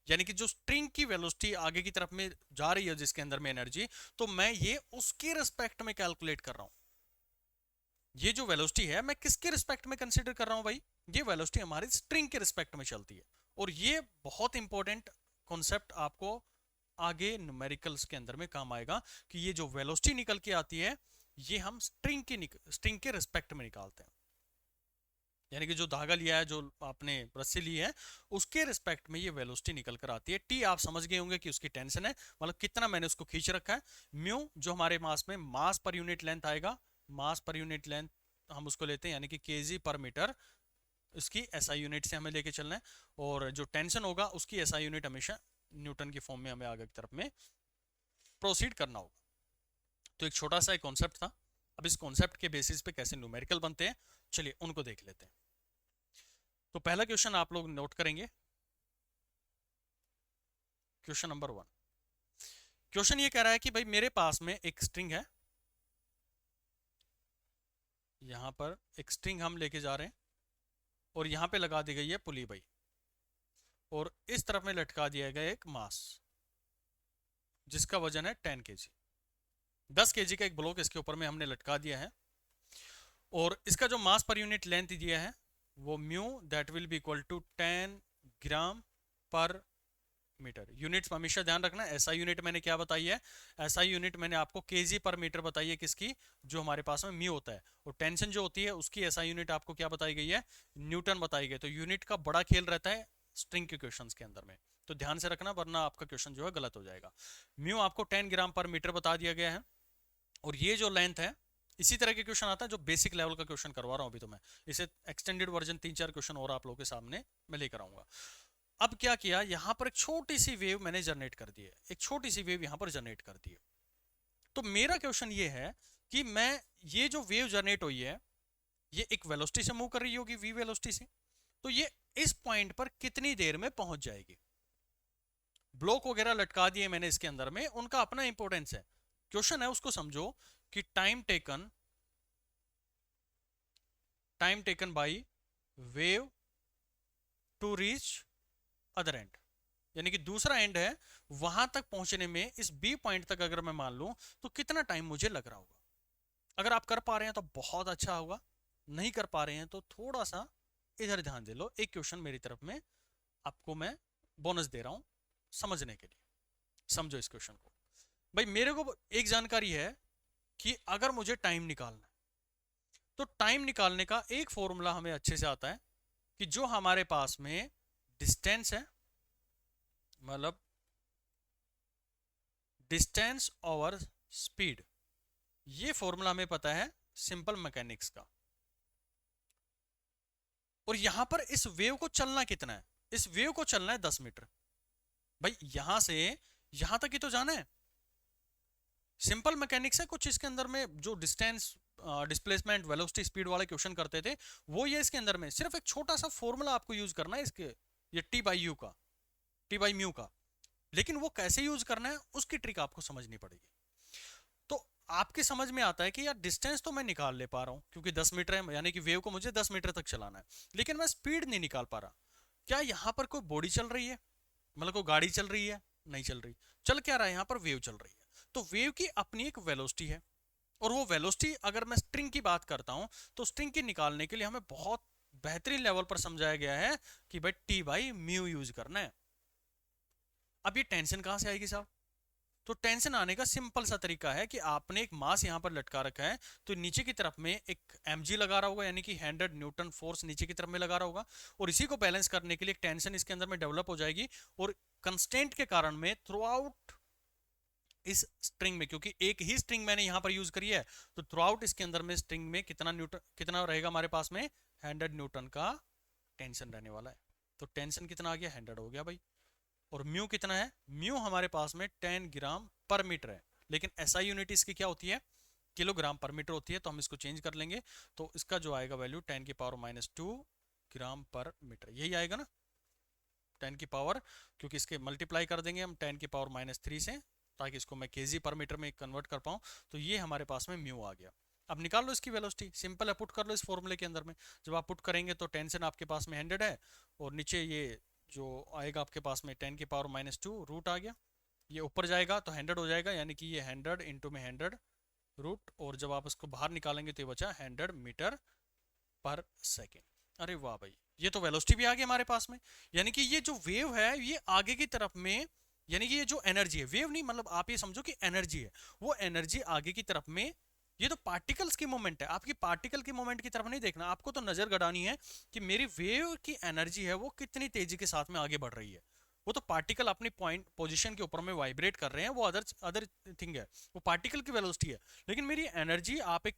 यानी कि जो स्ट्रिंग की वेलोसिटी आगे की तरफ में जा रही है जिसके अंदर में एनर्जी, तो मैं ये उसके रिस्पेक्ट में कैलकुलेट कर रहा हूं। ये जो वेलोसिटी है मैं किसके रिस्पेक्ट में कंसीडर कर रहा हूं भाई, ये वेलोसिटी हमारी स्ट्रिंग के रिस्पेक्ट में चलती है। और ये बहुत इंपॉर्टेंट कॉन्सेप्ट आपको आगे न्यूमेरिकल्स के अंदर में काम आएगा कि ये जो वेलोसिटी निकल के आती है ये हम स्ट्रिंग के रिस्पेक्ट में निकालते हैं। यानी कि जो धागा लिया है, जो आपने रस्सी ली है, उसके रिस्पेक्ट में ये वेलोसिटी निकल कर आती है। टी आप समझ गए होंगे कि उसकी टेंशन है, मतलब कितना मैंने उसको खींच रखा है। म्यू जो हमारे मास में मास पर यूनिट लेंथ आएगा, मास पर यूनिट लेंथ हम उसको लेते हैं यानी कि केजी पर मीटर, उसकी एसआई यूनिट से हमें लेके चलना है। और जो टेंशन होगा उसकी एसआई यूनिट हमेशा न्यूटन की फॉर्म में हमें आगे की तरफ में प्रोसीड करना होगा। तो एक छोटा सा एक कॉन्सेप्ट था। अब इस कॉन्सेप्ट के बेसिस पे कैसे न्यूमेरिकल बनते हैं, चलिए उनको देख लेते हैं। तो पहला क्वेश्चन आप लोग नोट करेंगे, क्वेश्चन नंबर 1। क्वेश्चन ये कह रहा है कि भाई मेरे पास में एक स्ट्रिंग है, यहां पर एक स्ट्रिंग हम लेके जा रहे हैं और यहां पे लगा दी गई है पुली भाई, और इस तरफ में लटका दिया गया एक मास जिसका वजन है 10 केजी। 10 केजी का एक ब्लॉक इसके ऊपर में हमने लटका दिया है, और इसका जो मास पर यूनिट लेंथ दिया है वो mu that will be equal to 10 gram per metre. Units हमेशा ध्यान रखना। एसआई यूनिट मैंने क्या बताई है, एसआई यूनिट मैंने आपको केजी पर मीटर बताई है, किसकी, जो हमारे पास में म्यू होता है। और टेंशन जो होती है उसकी एसआई यूनिट आपको क्या बताई गई है, न्यूटन बताई गई। तो यूनिट का बड़ा खेल रहता है स्ट्रिंग के क्वेश्चंस के अंदर में, तो ध्यान से रखना वरना आपका क्वेश्चन जो है गलत हो जाएगा। म्यू आपको 10 ग्राम पर मीटर बता दिया गया है, और ये जो लेंथ है, इसी तरह के क्वेश्चन आता है जो बेसिक लेवल का क्वेश्चन करवा रहा हूं अभी, तो मैं इसे एक्सटेंडेड वर्जन 3-4 क्वेश्चन और आप लोगों के सामने मैं लेकर आऊंगा। अब क्या किया, यहां पर एक छोटी सी वेव मैंने जनरेट कर दी है, एक छोटी सी वेव यहां पर जनरेट कर दी है। तो मेरा क्वेश्चन ये है कि मैं, ये जो वेव जनरेट हुई है ये एक वेलोसिटी से मूव कर रही होगी, वी वेलोसिटी से, तो ये इस पॉइंट पर कितनी देर में पहुंच जाएगी। ब्लॉक वगैरह लटका दिए मैंने इसके अंदर में, उनका अपना इंपॉर्टेंस है। क्वेश्चन है उसको समझो कि time taken by wave to reach other end, यानी कि दूसरा एंड है, वहां तक पहुंचने में इस बी पॉइंट तक अगर मैं मान लूं तो कितना टाइम मुझे लग रहा होगा। अगर आप कर पा रहे हैं तो बहुत अच्छा होगा, नहीं कर पा रहे हैं तो थोड़ा सा इधर ध्यान दे लो। एक क्वेश्चन मेरी तरफ में आपको मैं बोनस दे रहा हूं समझने के लिए, समझो इस क्वेश्चन को। भाई मेरे को एक जानकारी है कि अगर मुझे टाइम निकालना है तो टाइम निकालने का एक फॉर्मूला हमें अच्छे से आता है कि जो हमारे पास में डिस्टेंस है, मतलब डिस्टेंस ओवर स्पीड, ये फॉर्मूला हमें पता है सिंपल मैकेनिक्स का। और यहां पर इस वेव को चलना कितना है, इस वेव को चलना है 10 मीटर। भाई यहां से यहां तक ही तो जाना है, सिंपल मैकेनिक्स है। कुछ इसके अंदर में जो डिस्टेंस, डिस्प्लेसमेंट, वेलोसिटी, स्पीड वाले क्वेश्चन करते थे वो ये इसके अंदर में सिर्फ एक छोटा सा फॉर्मूला आपको यूज करना है इसके, ये टी बाई यू का, टी बाई म्यू का। लेकिन वो कैसे यूज करना है उसकी ट्रिक आपको समझनी पड़ेगी। तो आपके समझ में आता है कि यार डिस्टेंस तो मैं निकाल ले पा रहा हूं क्योंकि 10 मीटर है, यानी कि वेव को मुझे 10 मीटर तक चलाना है, लेकिन मैं स्पीड नहीं निकाल पा रहा। क्या यहां पर कोई बॉडी चल रही है, मतलब कोई गाड़ी चल रही है, नहीं चल रही। चल क्या रहा है, यहां पर वेव चल रही है। तो वेव की अपनी एक वेलोसिटी है, और वो वेलोसिटी अगर मैं स्ट्रिंग की बात करता हूं तो स्ट्रिंग की निकालने के लिए हमें बहुत बेहतरीन लेवल पर समझाया गया है कि भाई टी बाई म्यू यूज करना है। अब ये टेंशन कहां से आएगी साहब, तो टेंशन आने का सिंपल सा तरीका है कि आपने एक मास यहां पर लटका रखा है, तो नीचे की तरफ में एक mg लगा रहा होगा, यानी कि 100 न्यूटन फोर्स नीचे की तरफ में लगा रहा होगा, और इसी को बैलेंस करने के लिए एक टेंशन इसके अंदर में डेवलप हो जाएगी। और कंस्टेंट के कारण में थ्रू आउट इस स्ट्रिंग में, क्योंकि एक ही स्ट्रिंग मैंने यहां पर यूज करी है, तो थ्रू आउट इसके अंदर में स्ट्रिंग में कितना न्यूटन, कितना रहेगा हमारे पास में 100 न्यूटन का टेंशन रहने वाला है। तो टेंशन कितना आ गया, 100 हो गया भाई। और म्यू कितना है, म्यू हमारे पास में 10 ग्राम पर मीटर है, लेकिन एसआई यूनिट इसकी क्या होती है, किलोग्राम पर मीटर होती है। तो हम इसको चेंज कर लेंगे, तो इसका जो आएगा वैल्यू 10 की पावर -2 ग्राम पर मीटर, यही आएगा ना 10 की पावर, क्योंकि इसके मल्टीप्लाई कर देंगे हम 10 की पावर -3 से, ताकि इसको मैं केजी पर मीटर में कन्वर्ट कर पाऊँ। तो ये हमारे पास में म्यू आ गया। अब निकाल लो इसकी वेलोसिटी, सिंपल है, पुट कर लो इस फॉर्मूले के अंदर में। जब आप पुट करेंगे तो टेंशन आपके पास में 100 है, और नीचे ये जो आएगा आपके पास में 10⁻⁻², रूट आ गया, ये ऊपर जाएगा तो 100 हो जाएगा, यानी कि ये 100 इंटू में 100 रूट, और जब आप इसको बाहर निकालेंगे तो ये बचा 100 मीटर पर सेकेंड। अरे वाह भाई, ये तो वेलोसिटी भी आ गई हमारे पास में। यानी कि ये जो वेव है ये आगे की तरफ में, यानी कि ये जो एनर्जी है, वेव नहीं मतलब आप ये समझो कि एनर्जी है, वो एनर्जी आगे की तरफ में, ये तो पार्टिकल्स की मूवमेंट है, आपकी पार्टिकल की मूवमेंट की तरफ नहीं देखना, आपको तो नजर गड़ानी है कि मेरी वेव की एनर्जी है वो कितनी तेजी के साथ में आगे बढ़ रही है। वो तो पार्टिकल अपनी पॉइंट पोजीशन के ऊपर में वाइब्रेट कर रहे हैं, वो अदर अदर थिंग है, वो पार्टिकल की वेलोसिटी है। लेकिन मेरी एनर्जी, आप एक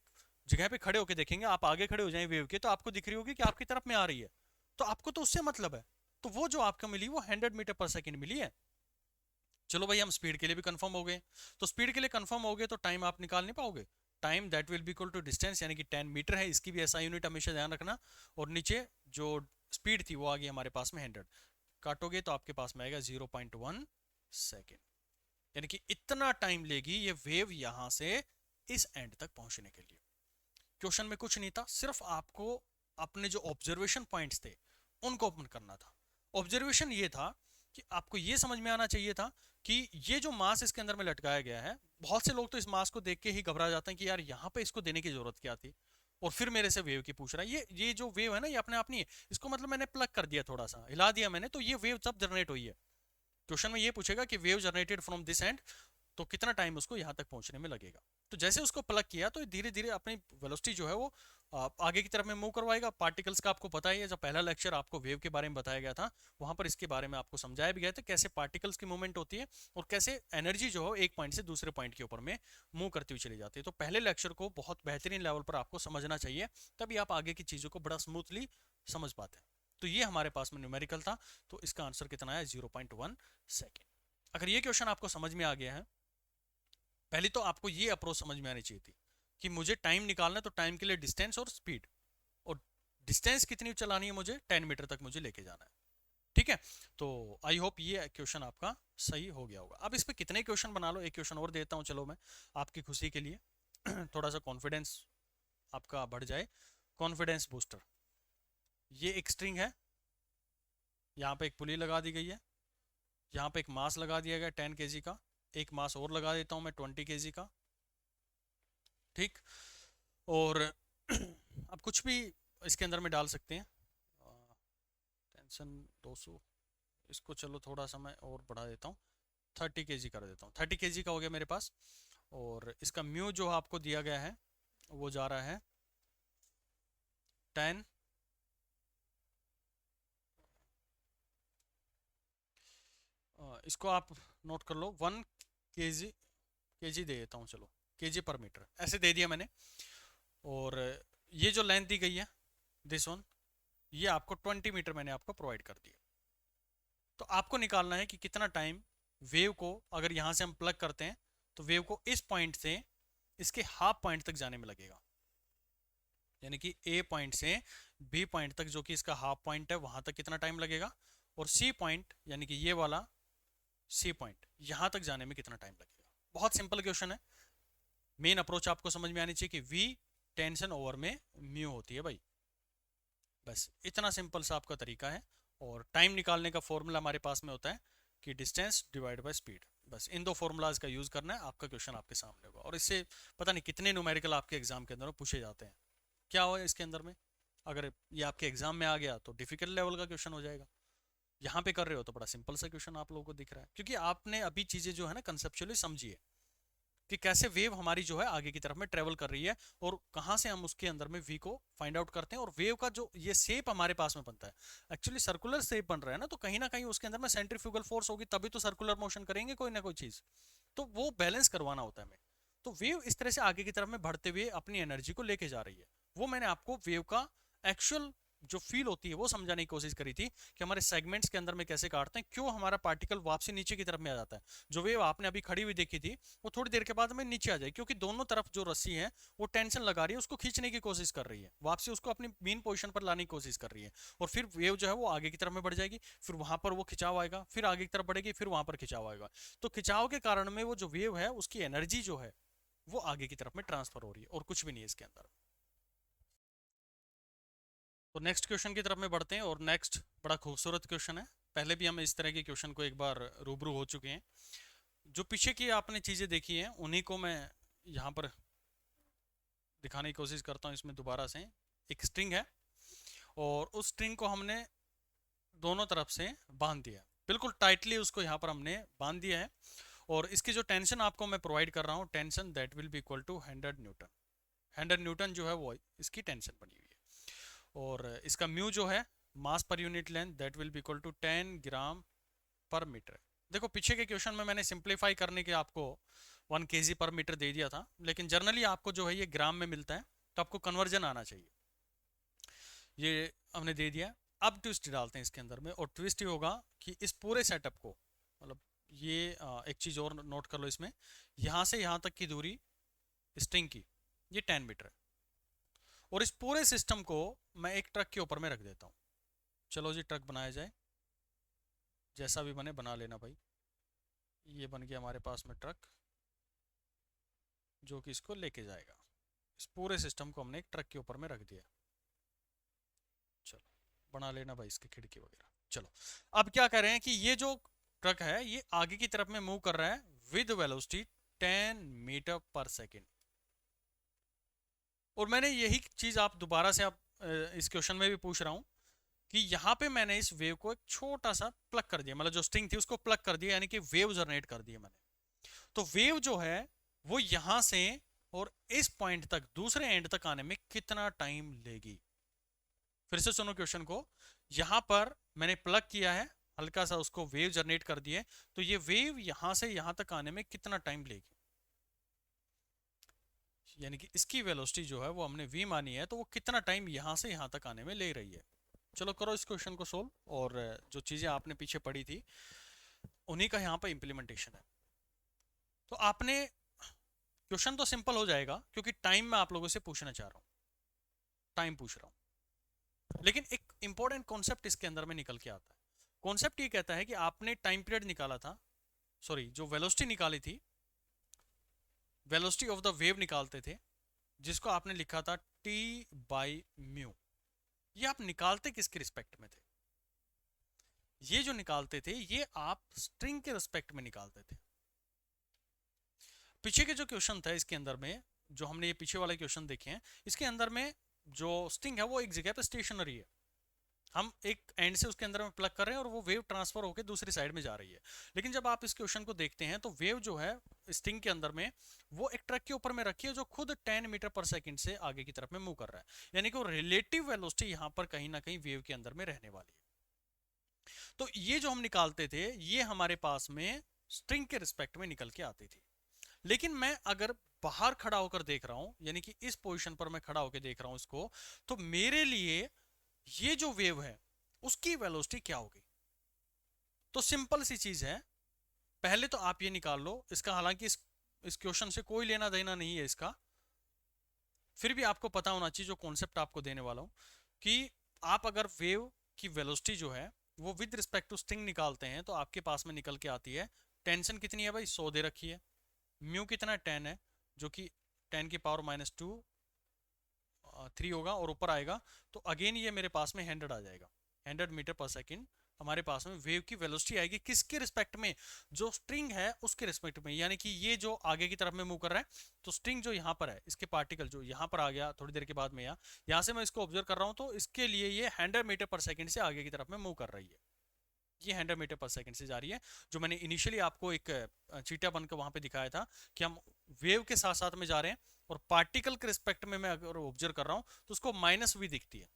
जगह पे खड़े होकर देखेंगे, आप आगे खड़े हो जाएं वेव के, तो आपको दिख रही होगी कि आपकी तरफ में आ रही है, तो आपको तो उससे मतलब है। तो वो जो आपको मिली वो 100 मीटर पर सेकेंड मिली है। चलो भाई, हम स्पीड के लिए भी कंफर्म हो गए, तो स्पीड के लिए कंफर्म हो गए तो टाइम आप निकाल नहीं पाओगे। Time that will be equal to distance, यानी कि 10 मीटर है, इसकी भी ऐसा यूनिट हमेशा ध्यान रखना। और नीचे जो स्पीड थी वो आ गई हमारे पास में 100, काटोगे तो आपके पास में आएगा 0.1 सेकेंड। यानी कि इतना टाइम लेगी ये वेव यहां से इस एंड तक पहुंचने के लिए। क्वेश्चन में कुछ नहीं था, सिर्फ आपको अपने जो ऑब्जर्वेशन पॉइंट्स थे उनको ओपन करना था। ऑब्जर्वेशन ये था कि आपको ये समझ में आना चाहिए था कि ये जो मास इसके अंदर में लटकाया गया है, बहुत से लोग तो इस मास को देख के ही घबरा जाते हैं कि यार यहाँ पे इसको देने की जरूरत क्या थी, और फिर मेरे से वेव की पूछ रहा है। ये जो वेव है ना, ये अपने आप नहीं है, इसको मतलब मैंने प्लग कर दिया, थोड़ा सा हिला दिया मैंने, तो ये वेव तब जनरेट हुई है। क्वेश्चन में ये पूछेगा कि wave generated from this and, तो कितना टाइम उसको यहाँ तक पहुंचने में लगेगा। तो जैसे उसको प्लग किया तो धीरे धीरे अपनी वेलोसिटी जो है वो आगे की तरफ में मूव करवाएगा। पार्टिकल्स का आपको पता ही है, जब पहला लेक्चर आपको वेव के बारे में बताया गया था, वहां पर इसके बारे में आपको समझाया भी गया था कैसे पार्टिकल्स की मूवमेंट होती है और कैसे एनर्जी जो है एक पॉइंट से दूसरे पॉइंट के ऊपर में मूव करती हुई चली जाती है। तो पहले लेक्चर को बहुत बेहतरीन लेवल पर आपको समझना चाहिए, तभी आप आगे की चीजों को बड़ा स्मूथली समझ पाते हैं। तो ये हमारे पास में न्यूमेरिकल था, तो इसका आंसर कितना है, 0.1 सेकेंड। अगर ये क्वेश्चन आपको समझ में आ गया है, पहले तो आपको ये अप्रोच समझ में आनी चाहिए थी कि मुझे टाइम निकालना है, तो टाइम के लिए डिस्टेंस और स्पीड, और डिस्टेंस कितनी चलानी है मुझे, 10 मीटर तक मुझे लेके जाना है। ठीक है, तो आई होप ये क्वेश्चन आपका सही हो गया होगा। अब इस पे कितने क्वेश्चन बना लो, एक क्वेश्चन और देता हूँ चलो मैं आपकी खुशी के लिए थोड़ा सा कॉन्फिडेंस आपका बढ़ जाए। कॉन्फिडेंस बूस्टर, ये एक स्ट्रिंग है, यहाँ पे एक पुली लगा दी गई है, यहाँ पे एक मास लगा दिया गया 10 kg का, एक मास और लगा देता हूँ मैं 20 kg का। ठीक, और अब कुछ भी इसके अंदर में डाल सकते हैं। टेंशन 200, इसको चलो थोड़ा सा मैं और बढ़ा देता हूँ, 30 kg कर देता हूँ। 30 kg का हो गया मेरे पास, और इसका म्यू जो आपको दिया गया है वो जा रहा है 10, इसको आप नोट कर लो, 1 kg दे देता हूँ, चलो kg पर मीटर ऐसे दे दिया मैंने। और ये जो लेंथ दी गई है दिस वन, ये आपको 20 मीटर मैंने आपको प्रोवाइड कर दिया। तो आपको निकालना है कि कितना टाइम वेव को, अगर यहाँ से हम प्लग करते हैं तो वेव को इस पॉइंट से इसके हाफ पॉइंट तक जाने में लगेगा, यानी कि ए पॉइंट से बी पॉइंट तक जो कि इसका हाफ पॉइंट है वहां तक कितना टाइम लगेगा, और सी पॉइंट यानी कि ये वाला सी पॉइंट यहां तक जाने में कितना टाइम लगेगा। बहुत सिंपल क्वेश्चन है, मेन अप्रोच आपको समझ में आनी चाहिए कि वी टेंशन ओवर में म्यू होती है भाई, बस इतना सिंपल सा आपका तरीका है। और टाइम निकालने का फॉर्मूला हमारे पास में होता है कि डिस्टेंस डिवाइड बाय स्पीड, बस इन दो फॉर्मूलाज का यूज करना है, आपका क्वेश्चन आपके सामने होगा। और इससे पता नहीं कितने न्यूमेरिकल आपके एग्जाम के अंदर पूछे जाते हैं, क्या हो इसके अंदर में, अगर ये आपके एग्जाम में आ गया तो डिफिकल्ट लेवल का क्वेश्चन हो जाएगा, यहाँ पे कर रहे हो तो बड़ा सिंपल सा क्वेश्चन आप लोगों को दिख रहा है, क्योंकि आपने अभी चीजें जो है ना कंसेप्चुअली समझी है कि कैसे वेव हमारी जो है आगे की तरफ में ट्रेवल कर रही है, और कहाँ से हम उसके अंदर में वी को फाइंड आउट करते हैं। और वेव का जो ये शेप हमारे पास में बनता है, एक्चुअली सर्कुलर शेप बन रहा है ना, तो कहीं ना कहीं उसके अंदर में सेंट्रीफ्यूगल फोर्स होगी, तभी तो सर्कुलर मोशन करेंगे कोई ना कोई चीज, तो वो बैलेंस करवाना होता है हमें। तो वेव इस तरह से आगे की तरफ में बढ़ते हुए अपनी एनर्जी को लेके जा रही है, वो मैंने आपको वेव का एक्चुअल जो फील होती है वो समझाने की कोशिश करी थी कि हमारे सेगमेंट्स के अंदर में कैसे काटते हैं, क्यों हमारा पार्टिकल वापसी नीचे की तरफ में आ जाता है। जो वेव आपने अभी खड़ी हुई देखी थी वो थोड़ी देर के बाद में नीचे आ जाए, क्योंकि दोनों तरफ जो रस्सी है वो टेंशन लगा रही है, उसको खींचने की कोशिश कर रही है, वापसी उसको अपनी मेन पोजीशन पर लाने की कोशिश कर रही है। और फिर वेव जो है वो आगे की तरफ में बढ़ जाएगी, फिर वहां पर वो खिंचाव आएगा, फिर आगे की तरफ बढ़ेगी, फिर वहां पर खिंचाव आएगा। तो खिंचाव के कारण में वो जो वेव है उसकी एनर्जी जो है वो आगे की तरफ में ट्रांसफर हो रही है, और कुछ भी नहीं है इसके अंदर। तो नेक्स्ट क्वेश्चन की तरफ में बढ़ते हैं, और नेक्स्ट बड़ा खूबसूरत क्वेश्चन है, पहले भी हम इस तरह के क्वेश्चन को एक बार रूबरू हो चुके हैं। जो पीछे की आपने चीज़ें देखी हैं उन्हीं को मैं यहाँ पर दिखाने की कोशिश करता हूँ। इसमें दोबारा से एक स्ट्रिंग है और उस स्ट्रिंग को हमने दोनों तरफ से बांध दिया, बिल्कुल टाइटली उसको यहाँ पर हमने बांध दिया है। और इसकी जो टेंशन आपको मैं प्रोवाइड कर रहा हूँ, tension that will be equal to 100 newton. 100 newton जो है वो इसकी टेंशन बनी हुई है। और इसका म्यू जो है mass per unit length that will be equal to 10 gram per metre. देखो पीछे के क्वेश्चन में मैंने सिंप्लीफाई करने के आपको 1 kg पर मीटर दे दिया था, लेकिन जनरली आपको जो है ये ग्राम में मिलता है, तो आपको कन्वर्जन आना चाहिए। ये हमने दे दिया। अब ट्विस्ट डालते हैं इसके अंदर में, और ट्विस्ट ये होगा कि इस पूरे सेटअप को, मतलब ये एक चीज़ और नोट कर लो इसमें, यहाँ से यहाँ तक की दूरी स्ट्रिंग की ये 10 मीटर है, और इस पूरे सिस्टम को मैं एक ट्रक के ऊपर में रख देता हूँ। चलो जी ट्रक बनाया जाए, जैसा भी बने बना लेना भाई। ये बन गया हमारे पास में ट्रक जो कि इसको लेके जाएगा। इस पूरे सिस्टम को हमने एक ट्रक के ऊपर में रख दिया। चलो बना लेना भाई इसकी खिड़की वगैरह। चलो अब क्या कर रहे हैं कि ये जो ट्रक है ये आगे की तरफ में मूव कर रहा है विद वेलोसिटी 10 मीटर पर सेकेंड। और मैंने यही चीज आप दोबारा से आप इस क्वेश्चन में भी पूछ रहा हूं कि यहाँ पे मैंने इस वेव को एक छोटा सा प्लग कर दिया, मतलब जो स्ट्रिंग थी उसको प्लग कर दिया, यानी कि वेव जनरेट कर दिया मैंने। तो वेव जो है वो यहां से और इस पॉइंट तक, दूसरे एंड तक आने में कितना टाइम लेगी। फिर से सुनो क्वेश्चन को। यहां पर मैंने प्लग किया है, हल्का सा उसको वेव जनरेट कर दिए, तो ये वेव यहां से यहां तक आने में कितना टाइम लेगी, यानी कि इसकी वेलोसिटी जो है वो हमने v मानी है, तो वो कितना टाइम यहां से यहां तक आने में ले रही है। चलो करो इस क्वेश्चन को सोल्व, और जो चीजें आपने पीछे पढ़ी थी उन्हीं का यहाँ पर इंप्लीमेंटेशन है। तो आपने क्वेश्चन तो सिंपल हो जाएगा, क्योंकि टाइम मैं आप लोगों से पूछना चाह रहा हूँ, टाइम पूछ रहा हूँ, लेकिन एक इंपॉर्टेंट कॉन्सेप्ट इसके अंदर में निकल के आता है। कॉन्सेप्ट ये कहता है कि आपने टाइम पीरियड निकाला था, सॉरी जो वेलोसिटी निकाली थी, वेलोसिटी ऑफ द वेव निकालते थे, जिसको आपने लिखा था t बाई म्यू। ये आप निकालते किसके रिस्पेक्ट में थे? ये जो निकालते थे ये आप स्ट्रिंग के रिस्पेक्ट में निकालते थे। पीछे के जो क्वेश्चन था इसके अंदर में, जो हमने ये पीछे वाले क्वेश्चन देखे हैं, इसके अंदर में जो स्ट्रिंग है वो एक जगह पे स्टेशनरी है, हम एक एंड से उसके अंदर में प्लग कर रहे हैं और वो वेव ट्रांसफर होकर दूसरी साइड में जा रही है। लेकिन जब आप इस क्वेश्चन को देखते हैं तो वेव जो है स्ट्रिंग के अंदर में वो एक ट्रक के ऊपर में रखी है जो खुद 10 मीटर पर सेकंड से आगे की तरफ में मूव कर रहा है, यानी कि वो रिलेटिव वेलोसिटी यहाँ पर कहीं ना कहीं वेव के अंदर में रहने वाली है। तो ये जो हम निकालते थे ये हमारे पास में स्ट्रिंग के रिस्पेक्ट में निकल के आती थी। लेकिन मैं अगर बाहर खड़ा होकर देख रहा हूं, यानी कि इस पोजीशन पर मैं खड़ा होकर देख रहा हूं इसको, तो मेरे लिए ये जो वेव है उसकी वेलोसिटी क्या होगी? तो सिंपल सी चीज है, पहले तो आप ये निकाल लो इसका, हालांकि इस क्वेश्चन से कोई लेना देना नहीं है इसका, फिर भी आपको पता होना चाहिए जो कॉन्सेप्ट आपको देने वाला हूं, कि आप अगर वेव की वेलोसिटी जो है वो विद रिस्पेक्ट टू स्ट्रिंग निकालते हैं तो आपके पास में निकल के आती है, टेंशन कितनी है भाई 100 दे रखी है, म्यू कितना 10 है, जो कि 10 की पावर -2 3 होगा, और ऊपर आएगा तो अगेन ये मेरे पास में 100 आ जाएगा, 100 मीटर पर सेकंड हमारे पास में वेव की वेलोसिटी आएगी। किसके रिस्पेक्ट में? जो स्ट्रिंग है उसके रिस्पेक्ट में, यानी कि ये जो आगे की तरफ में मूव कर रहा है, तो स्ट्रिंग जो यहाँ पर है, इसके पार्टिकल जो यहाँ पर आ गया थोड़ी देर के बाद में, यहाँ से मैं इसको ऑब्जर्व कर रहा हूँ, तो इसके लिए ये 100 मीटर पर सेकंड से आगे की तरफ में मूव कर रही है, ये 100 मीटर पर सेकंड से जा रही है। जो मैंने इनिशियली आपको एक चीटा बनकर वहां पे दिखाया था कि हम वेव के साथ साथ में जा रहे हैं, और पार्टिकल के रिस्पेक्ट में मैं अगर ऑब्जर्व कर रहा हूं तो उसको -v दिखती है,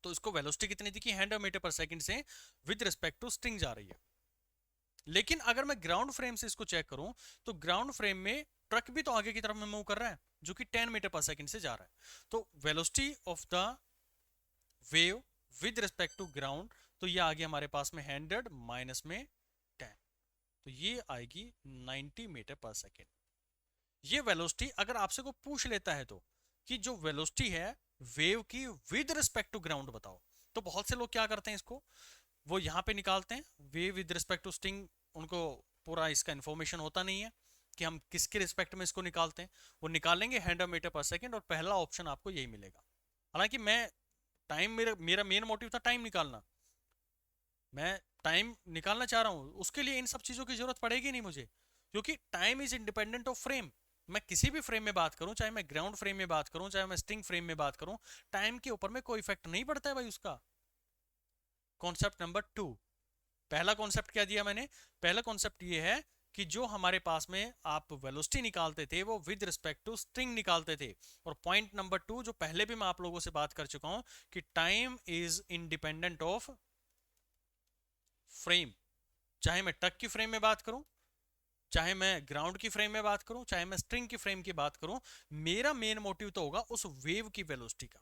तो इसको वेलोसिटी कितनी दिखी? 100 मीटर पर सेकंड से विद रिस्पेक्ट टू स्ट्रिंग जा रही है। लेकिन अगर मैं ग्राउंड फ्रेम से इसको चेक करूं तो ग्राउंड फ्रेम में ट्रक भी तो आगे की तरफ में मूव कर रहा है, जो कि 10 मीटर पर सेकंड से जा रहा है। तो velocity of the wave with respect to ground, तो ये आ गया हमारे पास में 100 माइनस में 10, तो ये आएगी 90 मीटर पर सेकेंड। ये वेलोसिटी अगर आपसे को पूछ लेता है तो कि जो वेलोसिटी है वेव की विद रिस्पेक्ट टू ग्राउंड बताओ, तो बहुत से लोग क्या करते हैं इसको, वो यहाँ पे निकालते हैं wave with respect to string, उनको पूरा इसका इंफॉर्मेशन होता नहीं है कि हम किसके रिस्पेक्ट में इसको निकालते हैं। वो निकालेंगे 100 मीटर पर सेकेंड, और पहला ऑप्शन आपको यही मिलेगा। हालांकि मैं टाइम, मेरा मेन मोटिव था टाइम निकालना, मैं टाइम निकालना चाह रहा हूँ, उसके लिए इन सब चीज़ों की जरूरत पड़ेगी नहीं मुझे, क्योंकि time is independent of frame. मैं किसी भी फ्रेम में बात करूं, चाहे मैं ग्राउंड फ्रेम में बात करूं, चाहे मैं स्ट्रिंग फ्रेम में बात करूं, टाइम के ऊपर में कोई इफेक्ट नहीं पड़ता है भाई उसका। कॉन्सेप्ट नंबर 2, पहला कॉन्सेप्ट क्या दिया मैंने? पहला कॉन्सेप्ट ये है कि जो हमारे पास में आप वेलोसिटी निकालते थे वो विद रिस्पेक्ट टू स्ट्रिंग निकालते थे। और पॉइंट नंबर 2 जो पहले भी मैं आप लोगों से बात कर चुका हूं कि time is independent of frame. चाहे मैं टक की फ्रेम में बात करूं, चाहे मैं ग्राउंड की फ्रेम में बात करूं, चाहे मैं स्ट्रिंग की फ्रेम की बात करूं, मेरा मेन मोटिव तो होगा उस वेव की वेलोसिटी का।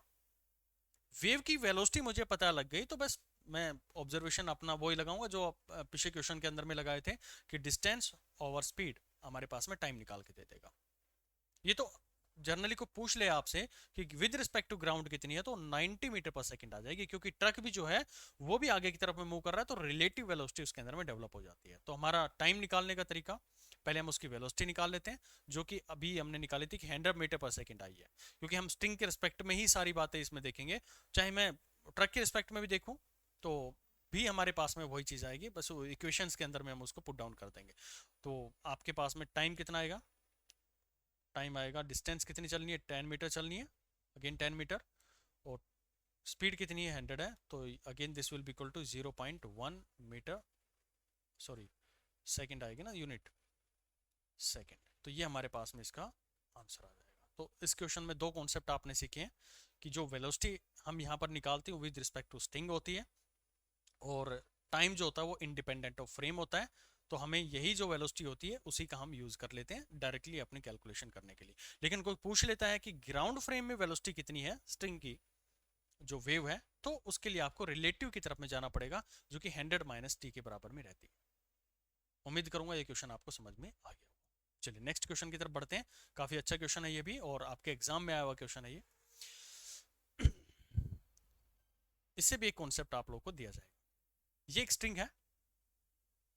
वेव की वेलोसिटी मुझे पता लग गई तो बस मैं ऑब्जर्वेशन अपना वही लगाऊंगा जो पिछले क्वेश्चन के अंदर में लगाए थे कि डिस्टेंस ओवर स्पीड हमारे पास में टाइम निकाल के दे देगा। ये तो जर्नली को पूछ ले आपसे कि विद रिस्पेक्ट टू ग्राउंड कितनी है, तो 90 मीटर पर सेकंड आ जाएगी, क्योंकि ट्रक भी जो है वो भी आगे की तरफ में मूव कर रहा है, तो रिलेटिव वेलोसिटी उसके अंदर में डेवलप हो जाती है। तो हमारा टाइम निकालने का तरीका, पहले हम उसकी वेलोसिटी निकाल लेते हैं, जो कि अभी हमने निकाली थी कि 100 मीटर पर सेकंड आई है, क्योंकि हम स्ट्रिंग के रिस्पेक्ट में ही सारी बातें इसमें देखेंगे। चाहे मैं ट्रक के रिस्पेक्ट में भी देखूं तो भी हमारे पास में वही चीज आएगी, बस इक्वेशंस के अंदर में हम उसको पुट डाउन कर देंगे। तो आपके पास में टाइम कितना आएगा? टाइम आएगा, डिस्टेंस कितनी चलनी है? 10 मीटर चलनी है, अगेन 10 मीटर। और स्पीड कितनी है? 100 है, तो again this will be equal to 0.1 metre, sorry second आएगी ना, यूनिट सेकंड। तो ये हमारे पास में इसका आंसर आ जाएगा। तो इस क्वेश्चन में दो कॉन्सेप्ट आपने सीखे हैं कि जो वेलोसिटी हम यहाँ पर निकालते हैं विद रिस्पेक्ट टू स्ट्रिंग होती है, और टाइम जो होता है वो इंडिपेंडेंट ऑफ फ्रेम होता है। तो हमें यही जो वेलोसिटी होती है उसी का हम यूज कर लेते हैं डायरेक्टली अपनी कैलकुलेशन करने के लिए। लेकिन कोई पूछ लेता है कि ग्राउंड फ्रेम में वेलोसिटी कितनी है स्ट्रिंग की, जो वेव है, तो उसके लिए आपको रिलेटिव की तरफ में जाना पड़ेगा, जो कि 100 माइनस टी के बराबर में रहती है। उम्मीद करूंगा ये क्वेश्चन आपको समझ में आ गया। चलिए नेक्स्ट क्वेश्चन की तरफ बढ़ते हैं। काफी अच्छा क्वेश्चन है ये भी, और आपके एग्जाम में आया हुआ क्वेश्चन है ये। इससे भी एक कॉन्सेप्ट आप लोगों को दिया जाएगा। ये एक स्ट्रिंग है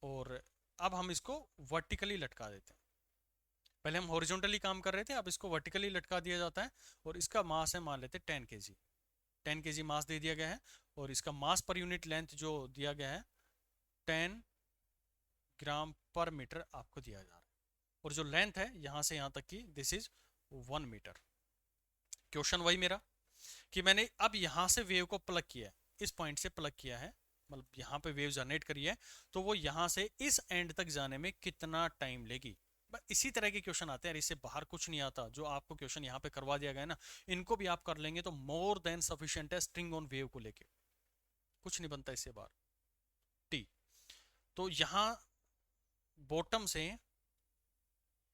और अब हम इसको वर्टिकली लटका देते हैं। पहले हम हॉरिजॉन्टली काम कर रहे थे, अब इसको वर्टिकली लटका दिया जाता है, और इसका मास है मान लेते हैं 10 केजी। 10 केजी मास दे दिया गया है, और इसका मास पर यूनिट लेंथ जो दिया गया है 10 ग्राम पर मीटर आपको दिया जा रहा है, और जो लेंथ है यहां से यहां तक की दिस इज 1 मीटर। क्वेश्चन वही मेरा कि मैंने अब यहां से वेव को प्लग किया है, इस पॉइंट से प्लग किया है, मतलब यहाँ पे वेव जनरेट करी है, तो वो यहाँ से इस एंड तक जाने में कितना टाइम लेगी। इसी तरह के क्वेश्चन आते हैं, इससे बाहर कुछ नहीं आता। जो आपको क्वेश्चन यहाँ पे करवा दिया गया है ना, इनको भी आप कर लेंगे तो मोर देन सफिशिएंट है स्ट्रिंग ऑन वेव को लेके, कुछ नहीं बनता इससे बाहर। टी, तो यहाँ बॉटम से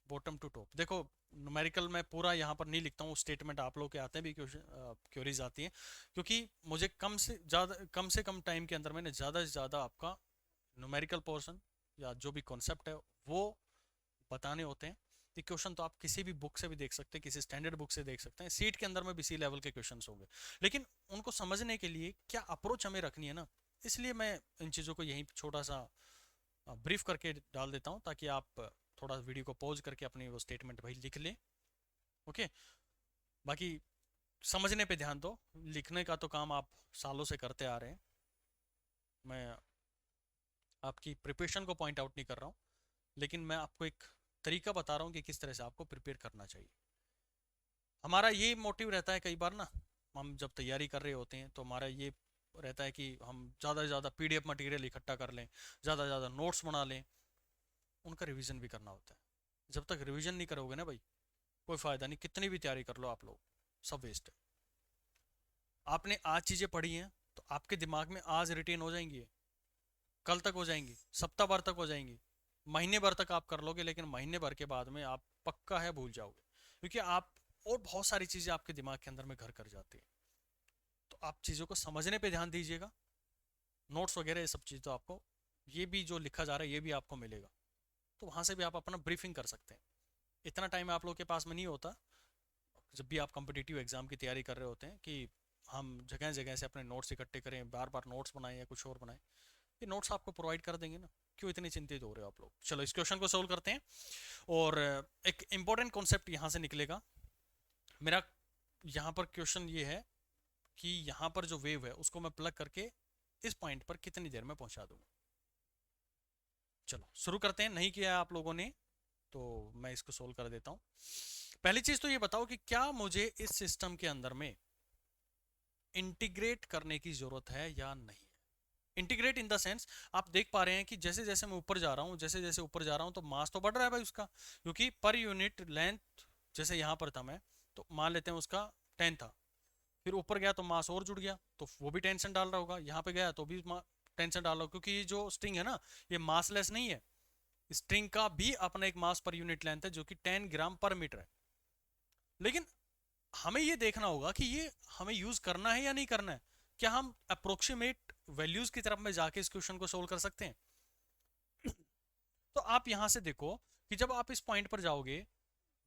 बॉटम टू टॉप, देखो न्यूमेरिकल में पूरा यहाँ पर नहीं लिखता हूँ, स्टेटमेंट आप लोग के आते हैं भी, क्वेरीज आती हैं, क्योंकि मुझे कम से कम टाइम के अंदर मैंने ज़्यादा से ज़्यादा आपका न्यूमेरिकल पोर्शन या जो भी कॉन्सेप्ट है वो बताने होते हैं। ये क्वेश्चन तो आप किसी भी बुक से भी देख सकते हैं, किसी स्टैंडर्ड बुक से देख सकते हैं, सीट के अंदर में भी सी लेवल के क्वेश्चंस होंगे, लेकिन उनको समझने के लिए क्या अप्रोच हमें रखनी है ना, इसलिए मैं इन चीज़ों को यहीं छोटा सा ब्रीफ करके डाल देता हूँ, ताकि आप थोड़ा वीडियो को पॉज करके अपनी वो स्टेटमेंट भाई लिख लें। ओके, बाकी समझने पे ध्यान दो, लिखने का तो काम आप सालों से करते आ रहे हैं, मैं आपकी प्रिपरेशन को पॉइंट आउट नहीं कर रहा हूँ, लेकिन मैं आपको एक तरीका बता रहा हूँ कि किस तरह से आपको प्रिपेयर करना चाहिए। हमारा ये मोटिव रहता है कई बार ना, हम जब तैयारी कर रहे होते हैं तो हमारा ये रहता है कि हम ज़्यादा से ज़्यादा पीडीएफ मटेरियल इकट्ठा कर लें, ज़्यादा से ज़्यादा नोट्स बना लें, उनका रिवीजन भी करना होता है। जब तक रिवीजन नहीं करोगे ना भाई, कोई फ़ायदा नहीं, कितनी भी तैयारी कर लो आप लोग, सब वेस्ट है। आपने आज चीज़ें पढ़ी हैं तो आपके दिमाग में आज रिटेन हो जाएंगी, कल तक हो जाएंगी, सप्ताह भर तक हो जाएंगी, महीने भर तक आप कर लोगे, लेकिन महीने भर के बाद में आप पक्का है भूल जाओगे, क्योंकि आप और बहुत सारी चीज़ें आपके दिमाग के अंदर में घर कर जाती है। तो आप चीज़ों को समझने पे ध्यान दीजिएगा। नोट्स वगैरह ये सब चीज़ तो आपको, ये भी जो लिखा जा रहा है ये भी आपको मिलेगा, तो वहाँ से भी आप अपना ब्रीफिंग कर सकते हैं। इतना टाइम आप लोग के पास में नहीं होता जब भी आप कॉम्पिटिटिव एग्जाम की तैयारी कर रहे होते हैं कि हम जगह जगह से अपने नोट्स इकट्ठे करें, बार बार नोट्स बनाएं या कुछ और बनाएं। ये नोट्स आपको प्रोवाइड कर देंगे ना, क्यों इतने चिंतित हो रहे हो आप लोग। चलो इस क्वेश्चन को सोल्व करते हैं, और एक इंपॉर्टेंट कॉन्सेप्ट यहाँ से निकलेगा मेरा। यहाँ पर क्वेश्चन ये है कि यहाँ पर जो वेव है उसको मैं प्लग करके इस पॉइंट पर कितनी देर में पहुँचा दूंगा। चलो शुरू करते हैं, नहीं किया है आप लोगों ने तो मैं इसको सोल्व कर देता हूँ। पहली चीज तो ये बताओ कि क्या मुझे इस सिस्टम के अंदर में इंटीग्रेट करने की जरूरत है या नहीं। इंटीग्रेट इन द सेंस, आप देख पा रहे हैं कि जैसे जैसे मैं ऊपर जा रहा हूँ, जैसे जैसे ऊपर जा रहा हूँ तो मास तो बढ़ रहा है भाई उसका, क्योंकि पर यूनिट लेंथ, जैसे यहाँ पर था मैं तो मान लेते हैं उसका 10 था, फिर ऊपर गया तो मास और जुड़ गया तो वो भी टेंशन डाल रहा होगा, यहाँ पे गया तो भी टेंशन डाल रहा होगा, क्योंकि ये जो स्ट्रिंग है ना ये मासलेस नहीं है। स्ट्रिंग का भी अपना एक मास पर यूनिट लेंथ है जो कि 10 ग्राम पर मीटर है। लेकिन हमें ये देखना होगा कि ये हमें यूज करना है या नहीं करना है। क्या हम अप्रोक्सीमेट वैल्यूज की तरफ में जाके इस क्वेश्चन को सोल्व कर सकते हैं। तो आप यहां से देखो कि जब आप इस पॉइंट पर जाओगे,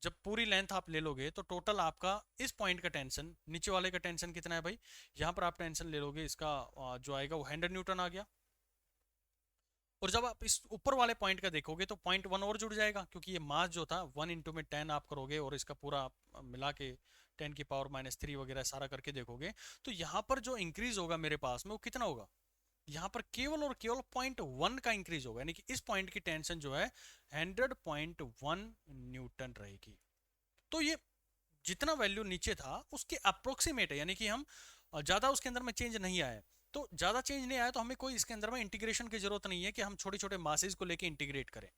जब पूरी लेंथ आप ले लोगे तो टोटल आपका इस पॉइंट का टेंशन, नीचे वाले का टेंशन कितना है भाई, यहां पर आप टेंशन ले लोगे इसका जो आएगा वो 100 न्यूटन आ गया। और जब आप इस ऊपर वाले पॉइंट का देखोगे तो पॉइंट 1 और जुड़ जाएगा, क्योंकि ये मास जो था 1 इंटू में 10 आप करोगे और इसका पूरा आप मिला के 10⁻³ वगैरह सारा करके देखोगे तो यहाँ पर जो इंक्रीज होगा मेरे पास में वो कितना होगा, यहाँ पर केवल और केवल 0.1 का इंक्रीज होगा, यानी कि इस पॉइंट की टेंशन जो है 100.1 न्यूटन रहेगी। तो ये जितना वैल्यू नीचे था उसके अप्रोक्सीमेट है, यानी कि हम ज्यादा उसके अंदर में चेंज नहीं आया। तो ज्यादा चेंज नहीं आया तो हमें कोई इसके अंदर में इंटीग्रेशन की जरूरत नहीं है कि हम छोटे छोटे मासेस को लेके इंटीग्रेट करें।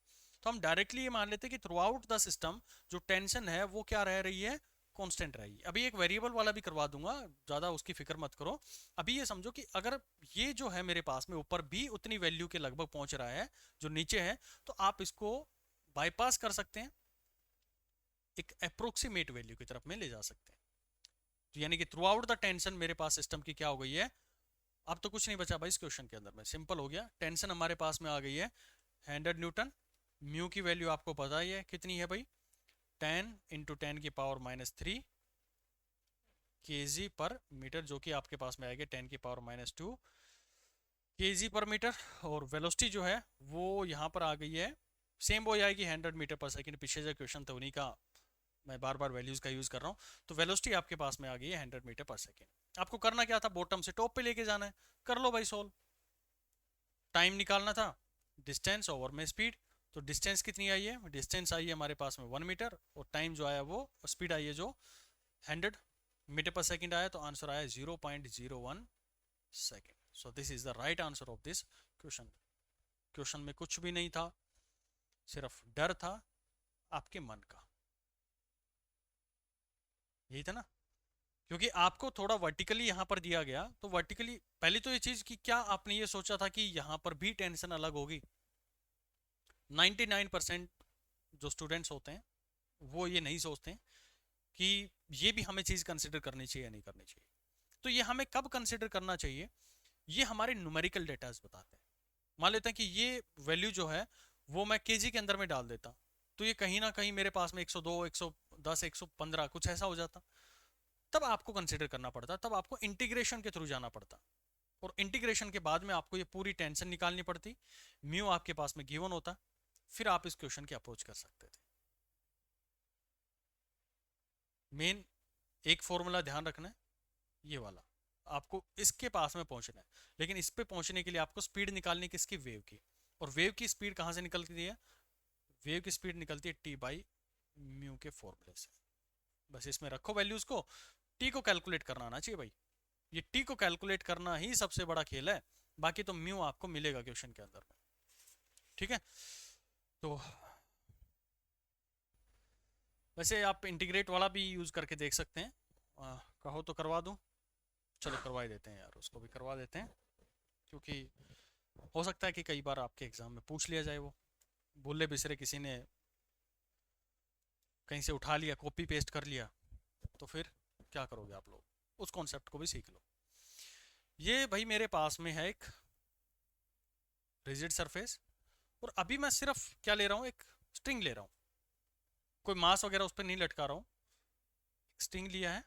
तो हम डायरेक्टली ये मान लेते हैं कि थ्रू आउट द सिस्टम जो टेंशन है वो क्या रह रही है, कांस्टेंट रहेगी। अभी एक वेरिएबल वाला भी करवा दूंगा, ज्यादा उसकी फिक्र मत करो। अभी ये समझो कि अगर ये जो है मेरे पास में ऊपर भी उतनी वैल्यू के लगभग पहुंच रहा है जो नीचे है, तो आप इसको बाईपास कर सकते हैं, एक अप्रोक्सीमेट वैल्यू की तरफ में ले जा सकते हैं। तो यानी कि थ्रू आउट द टेंशन मेरे पास सिस्टम की क्या हो गई है, अब तो कुछ नहीं बचा भाई इस क्वेश्चन के अंदर में, सिंपल हो गया। टेंशन हमारे पास में आ गई है 100 न्यूटन, म्यू की वैल्यू आपको पता ही है कितनी है भाई, 10 × 10⁻³ kg पर मीटर, जो कि आपके पास में आएगा 10⁻² kg पर मीटर। और वेलोसिटी जो है वो यहाँ पर आ गई है, सेम वो आएगी 100 मीटर पर सेकेंड, पीछे जो क्वेश्चन था उन्हीं का मैं बार बार वैल्यूज का यूज कर रहा हूँ। तो वेलोसिटी आपके पास में आ गई है 100 मीटर पर सेकेंड। आपको करना क्या था, बॉटम से टॉप पे लेके जाना है, कर लो भाई सोल्व। टाइम निकालना था, डिस्टेंस ओवर में स्पीड, तो डिस्टेंस कितनी आई है, डिस्टेंस आई है हमारे पास में 1 मीटर, और टाइम जो आया वो स्पीड आई है जो 100 मीटर पर सेकेंड आया, तो आंसर आया 0.01 second. So this is the right answer of this question. Question में कुछ भी नहीं था, सिर्फ डर था आपके मन का, यही था ना। क्योंकि आपको थोड़ा वर्टिकली यहाँ पर दिया गया, तो वर्टिकली पहली तो ये चीज कि क्या आपने ये सोचा था कि यहाँ पर भी टेंशन अलग होगी। 99% जो स्टूडेंट्स होते हैं वो ये नहीं सोचते हैं कि ये भी हमें चीज कंसिडर करनी चाहिए या नहीं करनी चाहिए। तो ये हमें कब कंसिडर करना चाहिए, ये हमारे न्यूमेरिकल डेटा बताते हैं। मान लेते हैं कि ये वैल्यू जो है वो मैं केजी के अंदर में डाल देता, तो ये कहीं ना कहीं मेरे पास में 102, 110, 115 कुछ ऐसा हो जाता। तब आपको कंसिडर करना पड़ता, तब आपको इंटीग्रेशन के थ्रू जाना पड़ता, और इंटीग्रेशन के बाद में आपको ये पूरी टेंशन निकालनी पड़ती, म्यू आपके पास में गिवन होता, फिर आप इस क्वेश्चन की अप्रोच कर सकते थे। मेन एक फॉर्मूला ध्यान रखना है, ये वाला आपको इसके पास में पहुंचना है, लेकिन इस पे पहुंचने के लिए आपको स्पीड निकालनी किसकी, वेव की। और वेव की स्पीड कहां से निकलती है, वेव की स्पीड निकलती है T/म्यू के फॉर्मूले से। बस इसमें रखो वैल्यूज को, टी को कैलकुलेट करना आना चाहिए भाई, ये टी को कैलकुलेट करना ही सबसे बड़ा खेल है, बाकी तो म्यू आपको मिलेगा क्वेश्चन के अंदर में। ठीक है, तो वैसे आप इंटीग्रेट वाला भी यूज करके देख सकते हैं, कहो तो करवा दूं, चलो करवा ही देते हैं यार, उसको भी करवा देते हैं, क्योंकि हो सकता है कि कई बार आपके एग्जाम में पूछ लिया जाए, वो भूले बिसरे किसी ने कहीं से उठा लिया, कॉपी पेस्ट कर लिया, तो फिर क्या करोगे आप लोग, उस कॉन्सेप्ट को भी सीख लो। ये भाई मेरे पास में है एक रिजिड सरफेस, और अभी मैं सिर्फ क्या ले रहा हूँ, एक स्ट्रिंग ले रहा हूँ, कोई मास वगैरह उस पर नहीं लटका रहा हूँ, स्ट्रिंग लिया है,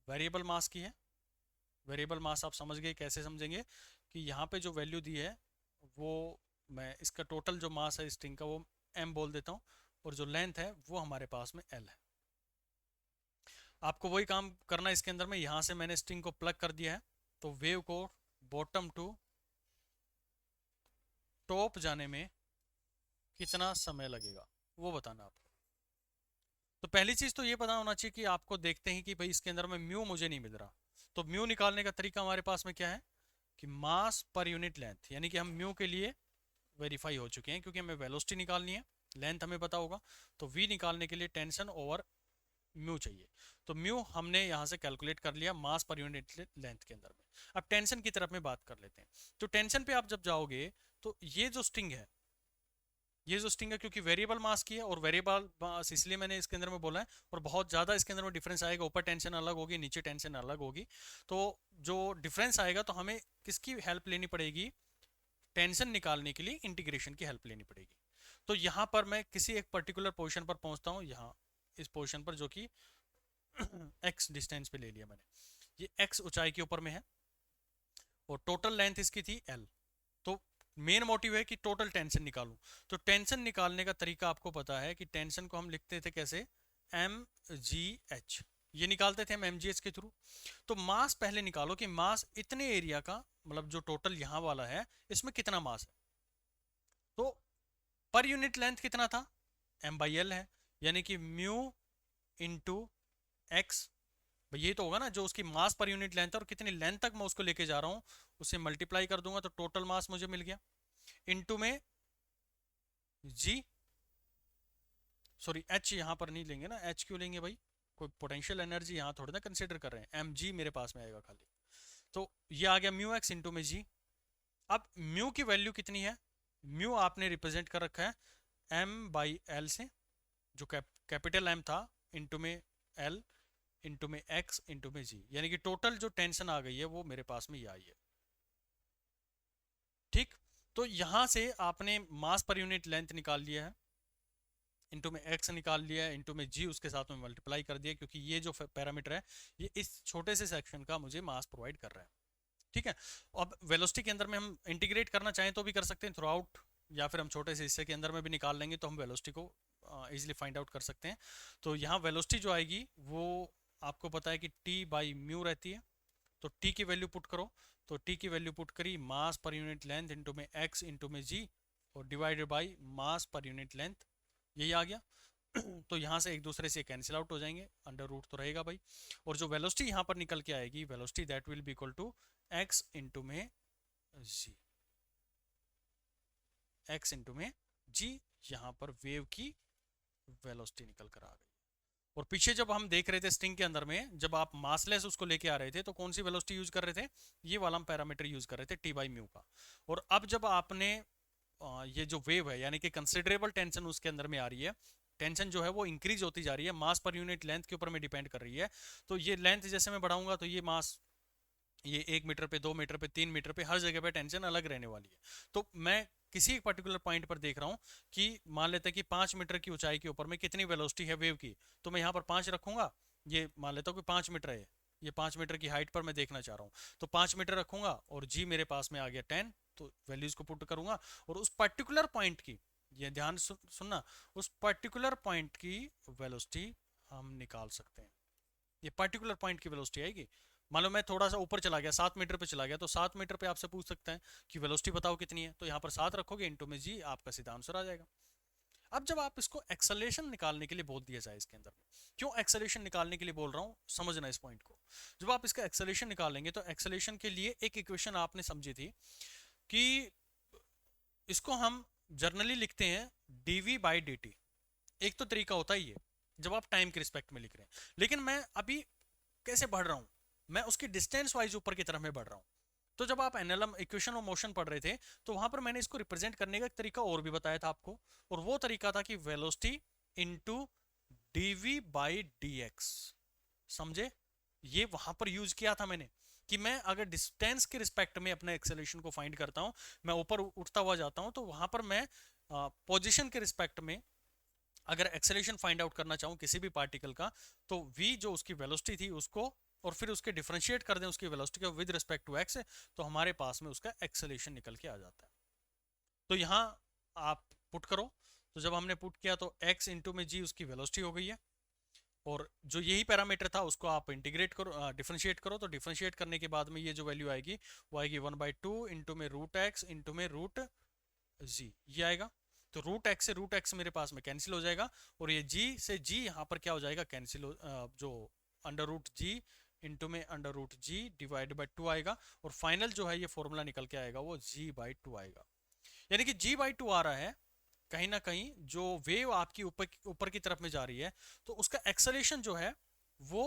वेरिएबल मास की है। वेरिएबल मास आप समझ गए, कैसे समझेंगे कि यहाँ पे जो वैल्यू दी है वो मैं इसका टोटल जो मास है स्ट्रिंग का वो m बोल देता हूँ, और जो लेंथ है वो हमारे पास में l है। आपको वही काम करना है इसके अंदर में, यहाँ से मैंने स्ट्रिंग को प्लग कर दिया है, तो वेव को बॉटम टू टॉप जाने में कितना समय लगेगा वो बताना आपको। तो पहली चीज तो ये पता होना चाहिए कि आपको देखते हैं कि भाई इसके अंदर में म्यू मुझे नहीं मिल रहा। तो म्यू निकालने का तरीका हमारे पास में क्या है कि मास पर यूनिट लेंथ, यानी कि हम म्यू के लिए वेरीफाई हो चुके हैं क्योंकि हमें वेलोसिटी निकालनी है, लेंथ हमें पता होगा। तो वी निकालने के लिए टेंशन ओवर म्यू चाहिए। तो म्यू हमने यहाँ से कैलकुलेट कर लिया मास पर यूनिट लेंथ के अंदर में। अब टेंशन की तरफ में बात कर लेते हैं। तो टेंशन पे आप जब जाओगे तो ये जो स्ट्रिंग है, ये जो स्ट्रिंग है क्योंकि वेरिएबल मास की है और वेरिएबल मास इसलिए मैंने इसके अंदर में बोला है, और बहुत ज़्यादा इसके अंदर में डिफरेंस आएगा, ऊपर टेंशन अलग होगी नीचे टेंशन अलग होगी। तो जो डिफरेंस आएगा तो हमें किसकी हेल्प लेनी पड़ेगी, टेंशन निकालने के लिए इंटीग्रेशन की हेल्प लेनी पड़ेगी। तो यहाँ पर मैं किसी एक पर्टिकुलर पोजीशन पर पहुंचता हूँ, यहाँ इस पोजीशन पर जो कि x डिस्टेंस पे ले लिया मैंने, ये x ऊंचाई के ऊपर में है और टोटल लेंथ इसकी थी l। तो मेन मोटिव है कि टोटल टेंशन निकालूं। तो टेंशन निकालने का तरीका आपको पता है कि टेंशन को हम लिखते थे कैसे, mgh, ये निकालते थे हम mgh के थ्रू। तो मास पहले निकालो कि मास इतने एरिया का, मतलब जो टोटल यहाँ वाला है इसमें कितना मास है। तो पर यूनिट लेंथ कितना था, m/l है, यानी कि म्यू इंटू एक्स, ये तो होगा ना जो उसकी मास पर यूनिट लेंथ है और कितनी लेंथ तक मैं उसको लेके जा रहा हूँ उसे मल्टीप्लाई कर दूंगा तो टोटल मास मुझे मिल गया। इनटू में जी, सॉरी एच यहाँ पर नहीं लेंगे ना, एच क्यों लेंगे भाई, कोई पोटेंशियल एनर्जी यहाँ थोड़ी ना कंसिडर कर रहे हैं, एम जी मेरे पास में आएगा खाली। तो ये आ गया म्यू एक्स इंटू में जी। अब म्यू की वैल्यू कितनी है, म्यू आपने रिप्रेजेंट कर रखा है m/l से, जो कैपिटल M था, इंटू में l इंटू में x इंटू में g, यानी कि टोटल जो टेंशन आ गई है वो मेरे पास में ये आई है। ठीक, तो यहां से आपने मास पर यूनिट लेंथ निकाल लिया है, इंटू में x निकाल लिया है, इंटू में g उसके साथ में मल्टीप्लाई कर दिया, क्योंकि ये जो पैरामीटर है ये इस छोटे से सेक्शन का मुझे मास प्रोवाइड कर रहा है। ठीक है, अब वेलोसिटी के अंदर में हम इंटीग्रेट करना चाहें तो भी कर सकते हैं थ्रू आउट, या फिर हम छोटे से हिस्से के अंदर में भी निकाल लेंगे तो हम वेलोसिटी को इजीली फाइंड आउट कर सकते हैं। तो यहाँ वेलोसिटी जो आएगी वो आपको पता है कि t/म्यू रहती है। तो t की वैल्यू पुट करो, तो t की वैल्यू पुट करी मास पर यूनिट लेंथ इंटू में x इंटू में g और divided by mass per unit length, यही आ गया। तो यहाँ से एक दूसरे से कैंसिल आउट हो जाएंगे, अंडर रूट तो रहेगा भाई। और जो वेलोसिटी यहाँ पर निकल के आएगी, velocity that will be equal to x into में g, x इंटू में g, यहाँ पर वेव की वेलोसिटी निकल कर आ गई। और पीछे जब हम देख रहे थे स्ट्रिंग के अंदर में, जब आप मासलेस उसको लेके आ रहे थे तो कौन सी वेलोसिटी यूज कर रहे थे, ये वाला हम पैरामीटर यूज कर रहे थे t/म्यू का। और अब जब आपने ये जो वेव है यानी कि कंसिडरेबल टेंशन उसके अंदर में आ रही है, टेंशन जो है वो इंक्रीज होती जा रही है, मास पर यूनिट लेंथ के ऊपर में डिपेंड कर रही है। तो ये लेंथ जैसे मैं बढ़ाऊंगा तो ये मास, ये 1 मीटर पे 2 मीटर पे 3 मीटर पे हर जगह पे टेंशन अलग रहने वाली है। तो मैं किसी एक पर्टिकुलर पॉइंट पर देख रहा हूँ कि मान लेते हैं कि 5 मीटर की ऊंचाई के ऊपर में कितनी वेलोसिटी है वेव की, तो मैं यहाँ पर 5 रखूंगा। ये मान लेता हूँ कि 5 मीटर है, ये 5 मीटर की हाइट पर मैं देखना चाह रहा हूँ, तो 5 मीटर रखूंगा और जी मेरे पास में आ गया 10। तो वैल्यूज को पुट करूंगा और उस पर्टिकुलर पॉइंट की, ये ध्यान सुनना, उस पर्टिकुलर पॉइंट की वेलोसिटी हम निकाल सकते हैं। ये पर्टिकुलर पॉइंट की वेलोसिटी आएगी। मान लो मैं थोड़ा सा ऊपर चला गया, 7 मीटर पे चला गया, तो 7 मीटर पे आपसे पूछ सकता है कि वेलोसिटी बताओ कितनी है, तो यहाँ पर 7 रखोगे इंटू में जी, आपका सीधा आंसर आ जाएगा। अब जब आप इसको एक्सेलरेशन निकालने के लिए बोल दिया जाए इसके अंदर, क्यों एक्सेलरेशन निकालने के लिए बोल रहा हूँ समझना इस पॉइंट को। जब आप इसका एक्सेलरेशन निकालेंगे तो एक्सेलरेशन के लिए एक इक्वेशन आपने समझी थी कि इसको हम जर्नली लिखते हैं dv/dt। एक तो तरीका होता ही है जब आप टाइम के रिस्पेक्ट में लिख रहे हैं, लेकिन मैं अभी कैसे बढ़ रहा हूं, मैं उसकी डिस्टेंस वाइज ऊपर की तरफ में बढ़ रहा हूं। तो जब आप एनएलएम इक्वेशन ऑफ मोशन पढ़ रहे थे तो वहां पर मैंने इसको रिप्रेजेंट करने का एक तरीका और भी बताया था आपको, और वो तरीका था कि वेलोसिटी इनटू dv/dx। समझे, ये वहां पर यूज किया था मैंने कि मैं अगर डिस्टेंस के रिस्पेक्ट में अपने एक्सेलरेशन को फाइंड करता हूं, मैं ऊपर उठता हुआ जाता हूं, तो वहां पर मैं पोजीशन के रिस्पेक्ट में अगर एक्सेलरेशन फाइंड आउट करना चाहूँ किसी भी पार्टिकल का, तो v जो उसकी वेलोसिटी थी उसको और फिर उसके डिफरेंशिएट कर दें उसकी वेलोसिटी को विद रिस्पेक्ट टू x, तो हमारे पास में उसका एक्सेलरेशन निकल के आ जाता है। तो यहाँ आप पुट करो, तो जब हमने पुट किया तो x इंटू में g उसकी वेलोसिटी हो गई है, और जो यही पैरामीटर था उसको आप इंटीग्रेट करो, डिफरेंशिएट करो, तो डिफरेंशिएट करने के बाद में ये जो वैल्यू आएगी वो आएगी 1/2 इंटू में √x इंटू में √g, ये आएगा। तो रूट एक्स से रूट एक्स मेरे पास में कैंसिल हो जाएगा, और ये जी से जी यहाँ पर क्या हो जाएगा, कैंसिल हो, जो अंडर रूट जी इंटू में under root g divide by 2 आएगा, और फाइनल जो है ये फॉर्मूला निकल के आएगा वो जी बाई 2 आएगा। यानी कि जी बाई 2 आ रहा है, कहीं ना कहीं जो वेव आपकी ऊपर ऊपर की तरफ में जा रही है तो उसका एक्सेलेरेशन जो है वो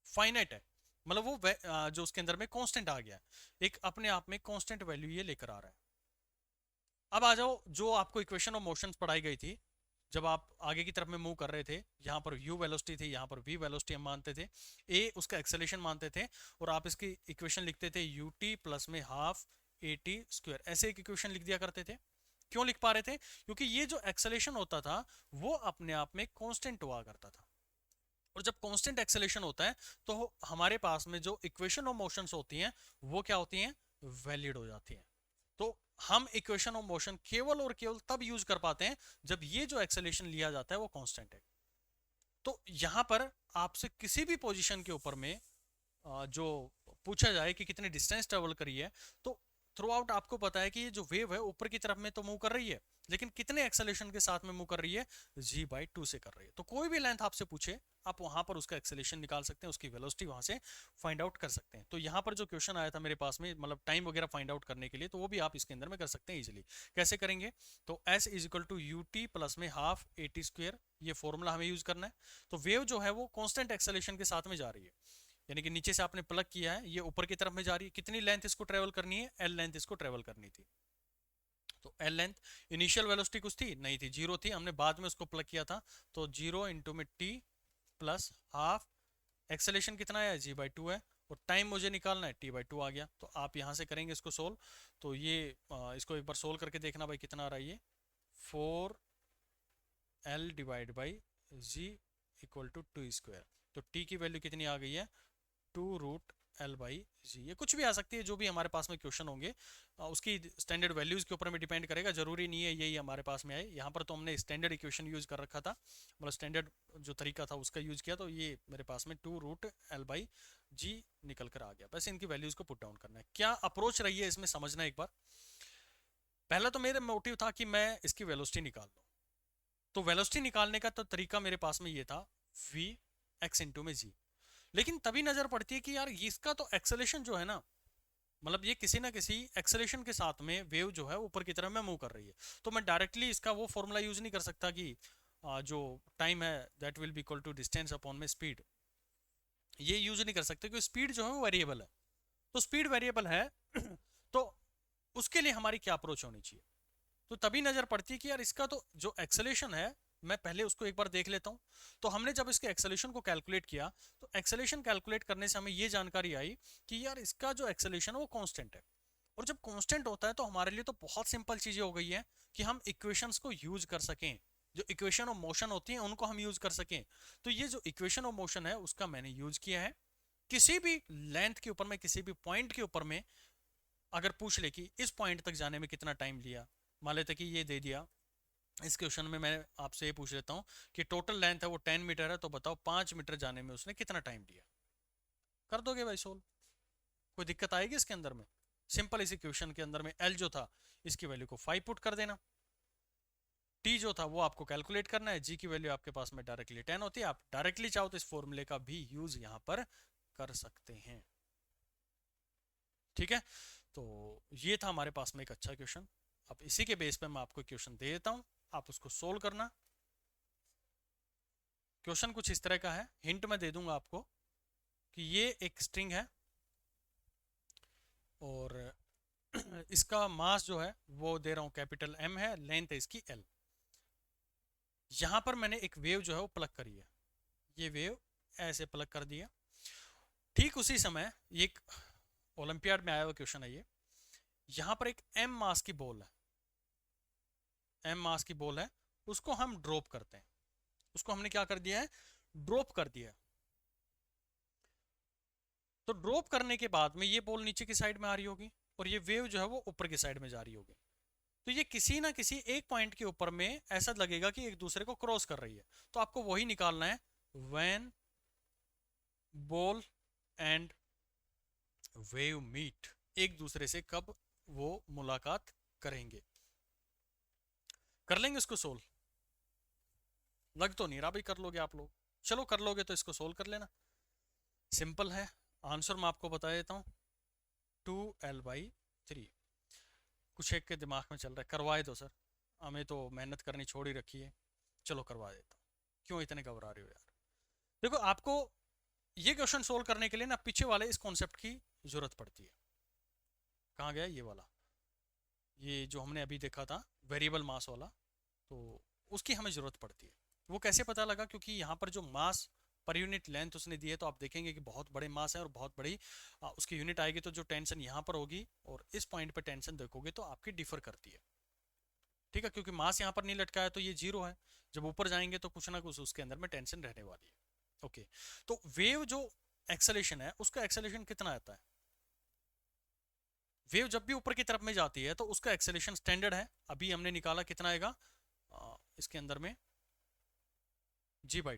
फाइनाइट है, मतलब वो जो उसके अंदर में कांस्टेंट आ गया है, एक अपने आप में कांस्टेंट वैल्यू ये लेकर आ रहा है। अब आ जाओ जो आपको इक्वेशन ऑफ मोशन पढ़ाई गई थी, जब आप आगे की तरफ में मूव कर रहे थे, यहाँ पर u वेलोसिटी थी, यहाँ पर v वेलोसिटी हम मानते थे, a उसका एक्सेलेरेशन मानते थे, और आप इसकी इक्वेशन लिखते थे ut प्लस में हाफ at स्क्वायर, ऐसे एक इक्वेशन लिख दिया करते थे। क्यों लिख पा रहे थे? क्योंकि ये जो एक्सेलेरेशन होता था वो अपने आप में कांस्टेंट हुआ करता था, और जब कांस्टेंट एक्सेलेरेशन होता है तो हमारे पास में जो इक्वेशन ऑफ मोशंस होती हैं वो क्या होती हैं, वैलिड हो जाती हैं। तो हम इक्वेशन ऑफ मोशन केवल और केवल तब यूज कर पाते हैं जब ये जो एक्सेलेरेशन लिया जाता है वो कांस्टेंट है। तो यहां पर आपसे किसी भी पोजीशन के ऊपर में जो पूछा जाए कि कितने डिस्टेंस ट्रेवल करी है, तो थ्रू आउट आपको पता है कि ये जो वेव है ऊपर की तरफ में तो मूव कर रही है, लेकिन कितने एक्सेलेरेशन के साथ में मूव कर रही है, जी बाई 2 से कर रही है। तो कोई भी लेंथ आपसे पूछे आप वहां पर उसका एक्सेलेरेशन निकाल सकते हैं, उसकी वेलोसिटी वहां से फाइंड आउट कर सकते हैं। तो यहाँ पर जो क्वेश्चन आया था मेरे पास में, मतलब टाइम वगैरह फाइंड आउट करने के लिए, तो वो भी आप इसके अंदर में कर सकते हैं इजिली। कैसे करेंगे? तो s is equal to u t plus में हाफ ए टी स्क्वेयर, ये फॉर्मूला हमें यूज करना है। तो वेव जो है वो कॉन्स्टेंट एक्सेलेरेशन के साथ में जा रही है, यानी कि नीचे से आपने प्लग किया है, ये ऊपर की तरफ में जा रही है। कितनी लेंथ इसको ट्रेवल करनी है? एल लेंथ इसको ट्रेवल करनी थी। तो एल लेंथ, इनिशियल वेलोसिटी कुछ थी नहीं थी, जीरो थी, हमने बाद में उसको प्लग किया था, तो जीरो इंटू में टी प्लस हाफ, एक्सेलेरेशन कितना है, जी बाई 2 है, और टाइम मुझे निकालना है, टी बाई 2 आ गया। तो आप यहाँ से करेंगे इसको सोल्व, तो ये इसको एक बार सोल्व करके देखना भाई कितना आ रहा है ये, 4 L divide by g equal to 2 square. तो टी की वैल्यू कितनी आ गई है, 2√L/g। ये कुछ भी आ सकती है, जो भी हमारे पास में क्वेश्चन होंगे उसकी स्टैंडर्ड वैल्यूज के ऊपर में डिपेंड करेगा, जरूरी नहीं है यही हमारे पास में आए। यहाँ पर तो हमने स्टैंडर्ड इक्वेशन यूज कर रखा था, मतलब स्टैंडर्ड जो तरीका था उसका यूज किया, तो ये मेरे पास में 2√L/g निकल कर आ गया। बस इनकी वैल्यूज को पुट डाउन करना है। क्या अप्रोच रही है इसमें समझना एक बार। पहला तो मेरा मोटिव था कि मैं इसकी वेलोसिटी निकाल लूँ, तो वेलोसिटी निकालने का तो तरीका मेरे पास में ये था, v x इंटू में g। लेकिन तभी नजर पड़ती है कि यार इसका तो एक्सेलेरेशन जो है ना, मतलब ये किसी ना किसी एक्सेलेरेशन के साथ में वेव जो है ऊपर की तरफ में मूव कर रही है, तो मैं डायरेक्टली इसका वो फॉर्मूला यूज नहीं कर सकता कि जो टाइम है that will be equal to distance upon में स्पीड, ये यूज नहीं कर सकते क्योंकि स्पीड जो है वो वेरिएबल है। तो स्पीड वेरिएबल है तो उसके लिए हमारी क्या अप्रोच होनी चाहिए, तो तभी नजर पड़ती है कि यार इसका तो जो एक्सेलेरेशन है मैं पहले उसको एक बार देख लेता हूं। तो हमने जब इसके एक्सेलेरेशन को कैलकुलेट किया, तो एक्सेलेरेशन कैलकुलेट करने से हमें ये जानकारी आई कि यार इसका जो एक्सेलेरेशन है वो कांस्टेंट है, और जब कांस्टेंट होता है तो हमारे लिए तो बहुत सिंपल चीजें हो गई है कि हम इक्वेशंस को यूज कर सकें, जो इक्वेशन ऑफ मोशन होती है उनको हम यूज कर सकें। तो ये जो इक्वेशन ऑफ मोशन है उसका मैंने यूज किया है। किसी भी लेंथ के ऊपर में, किसी भी पॉइंट के ऊपर में अगर पूछ ले कि इस पॉइंट तक जाने में कितना टाइम लिया, मान लेते कि ये दे दिया, इस क्वेश्चन में मैं आपसे ये पूछ लेता हूँ कि टोटल लेंथ है वो 10 मीटर है, तो बताओ 5 मीटर जाने में उसने कितना टाइम लिया। कर दोगे भाई सोल्व, कोई दिक्कत आएगी इसके अंदर में? सिंपल इसी क्वेश्चन के अंदर में एल जो था इसकी वैल्यू को 5 पुट कर देना, टी जो था वो आपको कैलकुलेट करना है, जी की वैल्यू आपके पास में डायरेक्टली 10 होती है। आप डायरेक्टली चाहो तो इस फॉर्मूले का भी यूज यहाँ पर कर सकते हैं। ठीक है, तो ये था हमारे पास में एक अच्छा क्वेश्चन। अब इसी के बेस पे मैं आपको क्वेश्चन दे देता हूं, आप उसको सोल्व करना। क्वेश्चन कुछ इस तरह का है, हिंट मैं दे दूंगा आपको कि ये एक स्ट्रिंग है और इसका मास जो है वो दे रहा हूं कैपिटल M है, लेंथ है इसकी L। यहां पर मैंने एक वेव जो है वो प्लग करी है, ये वेव ऐसे प्लग कर दिया। ठीक उसी समय एक ओलंपियाड में आया हुआ क्वेश्चन है ये, यहां पर एक M मास की बॉल है, M मास की बॉल है, उसको हम ड्रॉप करते हैं। उसको हमने क्या कर दिया है, ड्रॉप कर दिया। तो ड्रॉप करने के बाद में ये बॉल नीचे की साइड में आ रही होगी और ये वेव जो है वो ऊपर की साइड में जा रही होगी। तो ये किसी ना किसी एक पॉइंट के ऊपर में ऐसा लगेगा कि एक दूसरे को क्रॉस कर रही है। तो आपको वही निकालना है, when ball and wave meet, एक दूसरे से कब वो मुलाकात करेंगे। कर लेंगे इसको सोल्व? लग तो नहीं रहा भाई कर लोगे आप लोग। चलो कर लोगे तो इसको सोल्व कर लेना, सिंपल है। आंसर मैं आपको बता देता हूँ, 2L/3। कुछ एक के दिमाग में चल रहा है, करवाए दो सर, हमें तो मेहनत करनी छोड़ ही रखी है। चलो करवा देता हूँ, क्यों इतने घबरा रहे हो यार। देखो आपको ये क्वेश्चन सोल्व करने के लिए ना पीछे वाले इस कॉन्सेप्ट की जरूरत पड़ती है। कहाँ गया ये वाला, ये जो हमने अभी देखा था वेरिएबल मास वाला, तो उसकी हमें ज़रूरत पड़ती है। वो कैसे पता लगा, क्योंकि यहाँ पर जो मास पर यूनिट लेंथ उसने दी है, तो आप देखेंगे कि बहुत बड़े मास है और बहुत बड़ी उसकी यूनिट आएगी, तो जो टेंशन यहाँ पर होगी और इस पॉइंट पर टेंशन देखोगे तो आपकी डिफर करती है। ठीक है, क्योंकि मास यहाँ पर नहीं लटका है तो ये जीरो है, जब ऊपर जाएंगे तो कुछ ना कुछ उसके अंदर में टेंशन रहने वाली है। ओके, तो वेव जो एक्सेलेरेशन है उसका एक्सेलेरेशन कितना आता है? वेव जब भी ऊपर की तरफ में जाती है तो उसका एक्सेलेरेशन स्टैंडर्ड है, अभी हमने निकाला कितना आएगा इसके अंदर में g/2।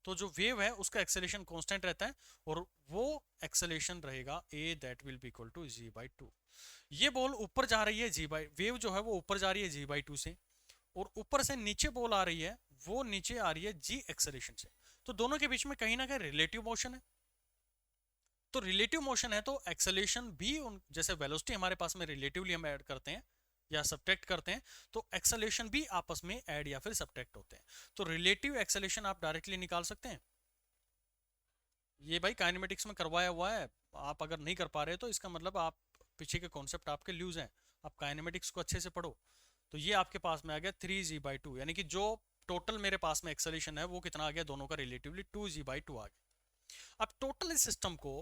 तो जो वेव है उसका एक्सेलेरेशन कांस्टेंट रहता है, और वो एक्सेलेरेशन रहेगा a that will be equal to g/2। ये बॉल ऊपर जा रही है वेव जो है वो ऊपर जा रही है g/2 से, और ऊपर से नीचे बॉल आ रही है वो नीचे आ रही है g एक्सेलेरेशन से। तो दोनों के बीच में कहीं ना कहीं रिलेटिव मोशन है। तो रिलेटिव मोशन है तो एक्सेलेरेशन भी जैसे वेलोसिटी हमारे पास में रिलेटिवली हम ऐड करते हैं या सब्ट्रैक्ट करते हैं, तो एक्सेलेरेशन भी आपस में ऐड या फिर सब्ट्रैक्ट होते हैं। तो रिलेटिव एक्सेलेरेशन आप डायरेक्टली निकाल सकते हैं। ये भाई काइनेमेटिक्स में करवाया हुआ है, आप अगर नहीं कर पा रहे तो इसका मतलब आप पीछे के कॉन्सेप्ट आपके लूज हैं, आप काइनेमेटिक्स को अच्छे से पढ़ो। तो ये आपके पास में आ गया 3g/2, यानी कि जो टोटल मेरे पास में एक्सेलेरेशन है वो कितना आ गया, दोनों का रिलेटिवली 2g/2 आ गया। अब टोटल इस सिस्टम को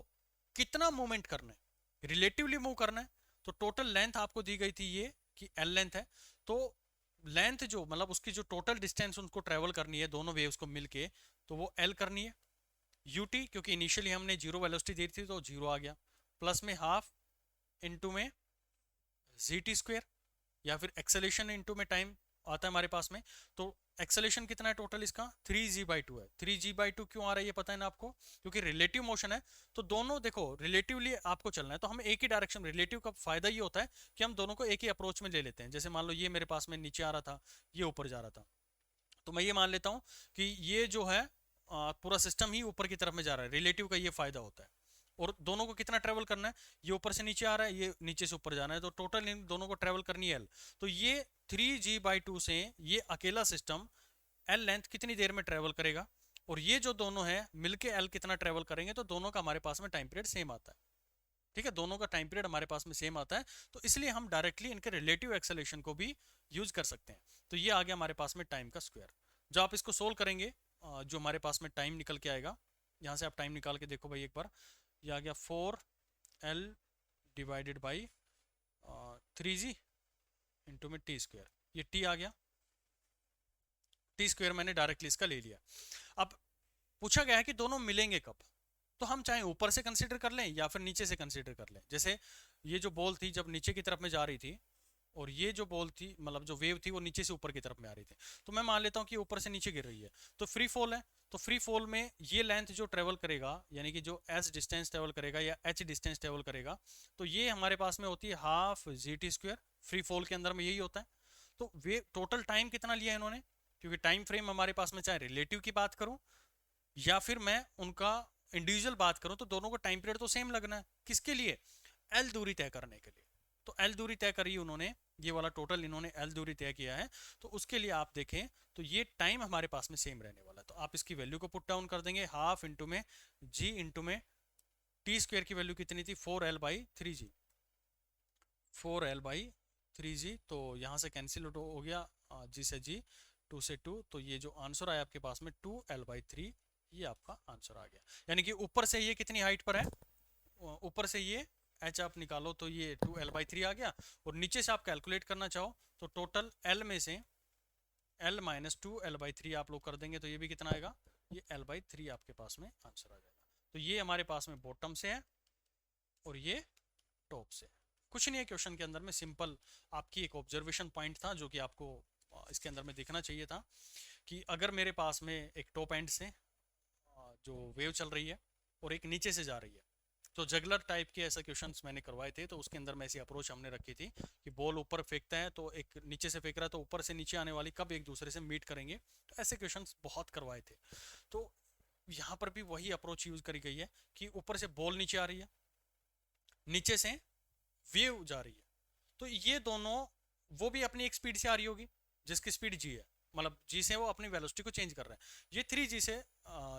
कितना मूवमेंट करना है, रिलेटिवली मूव करना है, तो टोटल लेंथ आपको दी गई थी ये कि एल लेंथ है, तो लेंथ जो मतलब उसकी जो टोटल डिस्टेंस उनको ट्रेवल करनी है दोनों वेव्स को मिलके, तो वो एल करनी है। यूटी क्योंकि इनिशियली हमने जीरो वेलोसिटी दी थी तो जीरो आ गया, प्लस में हाफ इनटू में जी टी स्क्वेयर, या फिर एक्सेलेरेशन इनटू में टाइम आता है हमारे पास में। तो एक्सेलेरेशन कितना है टोटल इसका, 3g/2 है। 3g/2 क्यों आ रहा है ये पता है ना आपको, क्योंकि रिलेटिव मोशन है। तो दोनों देखो रिलेटिवली आपको चलना है, तो हम एक ही डायरेक्शन, रिलेटिव का फायदा ये होता है कि हम दोनों को एक ही अप्रोच में ले लेते हैं। जैसे मान लो ये मेरे पास में नीचे आ रहा था, ये ऊपर जा रहा था, तो मैं ये मान लेता हूँ कि ये जो है पूरा सिस्टम ही ऊपर की तरफ में जा रहा है, रिलेटिव का ये फायदा होता है। और दोनों को कितना ट्रेवल करना है, ये ऊपर से नीचे आ रहा है, ये नीचे से ऊपर जाना है, तो टोटल इन दोनों को ट्रेवल करनी है एल। तो ये 3g/2 से ये अकेला सिस्टम एल लेंथ कितनी देर में ट्रेवल करेगा, और ये जो दोनों है मिलके एल कितना ट्रेवल करेंगे, तो दोनों का हमारे पास में टाइम पीरियड सेम आता है। ठीक है, दोनों का टाइम पीरियड हमारे पास में सेम आता है, तो इसलिए हम डायरेक्टली इनके रिलेटिव एक्सेलेरेशन को भी यूज कर सकते हैं। तो ये आ गया हमारे पास में टाइम का स्क्वायर। जो आप इसको सोल्व करेंगे जो हमारे पास में टाइम निकल के आएगा, यहाँ से आप टाइम निकाल के देखो भाई एक बार, ये आ गया 4L divided by 3g into में टी स्क्वायर, ये टी आ गया, टी स्क्वायर मैंने डायरेक्टली इसका ले लिया। अब पूछा गया है कि दोनों मिलेंगे कब, तो हम चाहे ऊपर से कंसीडर कर लें या फिर नीचे से कंसीडर कर लें। जैसे ये जो बॉल थी जब नीचे की तरफ में जा रही थी, और ये जो बॉल थी मतलब जो वेव थी वो नीचे से ऊपर की तरफ में आ रही थी, तो मैं मान लेता हूँ कि ऊपर से नीचे गिर रही है, तो फ्री फॉल है। तो फ्री फॉल में ये लेंथ जो ट्रेवल करेगा, यानी कि जो एस डिस्टेंस ट्रेवल करेगा या एच डिस्टेंस ट्रेवल करेगा, तो ये हमारे पास में होती है half G T square. Free fall के अंदर में यही होता है। तो वे टोटल टाइम कितना लिया है इन्होंने, क्योंकि टाइम फ्रेम हमारे पास में चाहे रिलेटिव की बात करूं या फिर मैं उनका इंडिविजुअल बात करूं, तो दोनों को टाइम पीरियड तो सेम लगना है। किसके लिए, एल दूरी तय करने के लिए। तो एल दूरी तय करी उन्होंने, ये वाला टोटल इन्होंने एल दूरी तय किया है, तो उसके लिए आप देखें तो ये टाइम हमारे पास में सेम रहने वाला है। तो आप इसकी वैल्यू को पुट डाउन कर देंगे, हाफ इंटू में जी इंटू में टी स्क्वायर की वैल्यू कितनी थी, 4L/3g, 4L/3g। तो यहाँ से कैंसिल हो गया जी से जी, 2 से 2, तो ये जो आंसर आया आपके पास में 2L/3, ये आपका आंसर आ गया। यानी कि ऊपर से ये कितनी हाइट पर है, ऊपर से ये एच आप निकालो तो ये 2L/3 आ गया, और नीचे से आप कैलकुलेट करना चाहो तो टोटल एल में से L माइनस 2L/3 आप लोग कर देंगे, तो ये भी कितना आएगा, ये L/3 आपके पास में आंसर आ जाएगा। तो ये हमारे पास में बॉटम से है और ये टॉप से। कुछ नहीं है क्वेश्चन के अंदर में, सिंपल आपकी एक ऑब्जर्वेशन पॉइंट था जो कि आपको इसके अंदर में दिखना चाहिए था, कि अगर मेरे पास में एक टॉप एंड से जो वेव चल रही है और एक नीचे से जा रही है, तो जगलर टाइप के ऐसे क्वेश्चंस मैंने करवाए थे, तो उसके अंदर में ऐसी अप्रोच हमने रखी थी कि बॉल ऊपर फेंकता है तो एक नीचे से फेंक रहा है, तो ऊपर से नीचे आने वाली कब एक दूसरे से मीट करेंगे, तो ऐसे क्वेश्चंस बहुत करवाए थे। तो यहाँ पर भी वही अप्रोच यूज करी गई है कि ऊपर से बॉल नीचे आ रही है, नीचे से वेव जा रही है, तो ये दोनों वो भी अपनी एक स्पीड से आ रही होगी जिसकी स्पीड जी है, मतलब जी से वो अपनी वेलोसिटी को चेंज कर रहा है। ये 3 जी से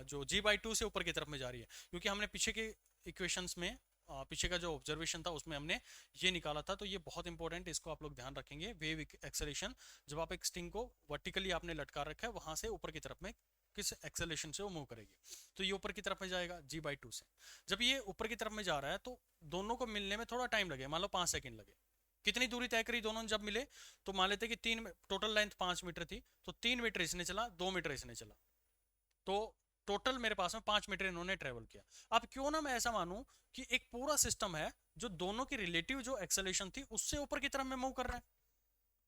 जो g/2 से ऊपर की तरफ में जा रही है, क्योंकि हमने पीछे के इक्वेशंस में पीछे का जो ऑब्जर्वेशन था उसमें हमने ये निकाला था। तो ये बहुत इंपॉर्टेंट, इसको आप लोग ध्यान रखेंगे। वेव एक्सेलेरेशन, जब आप एक स्ट्रिंग को वर्टिकली आपने लटका रखा है, वहां से ऊपर की तरफ में किस एक्सेलेरेशन से वो मूव करेगी, तो ये ऊपर की तरफ में जाएगा g/2 से। जब ये ऊपर की तरफ में जा रहा है तो दोनों को मिलने में थोड़ा टाइम लगे, मान लो 5 सेकंड लगे। कितनी दूरी तय करी दोनों जब मिले, तो मान लेते कि टोटल लेंथ 5 मीटर थी, तो 3 मीटर इसने चला, 2 मीटर इसने चला, तो टोटल मेरे पास में 5 मीटर इन्होंने ट्रेवल किया। अब क्यों ना मैं ऐसा मानूं कि एक पूरा सिस्टम है जो दोनों की रिलेटिव जो एक्सेलेरेशन थी उससे ऊपर की तरफ में मूव कर रहा है।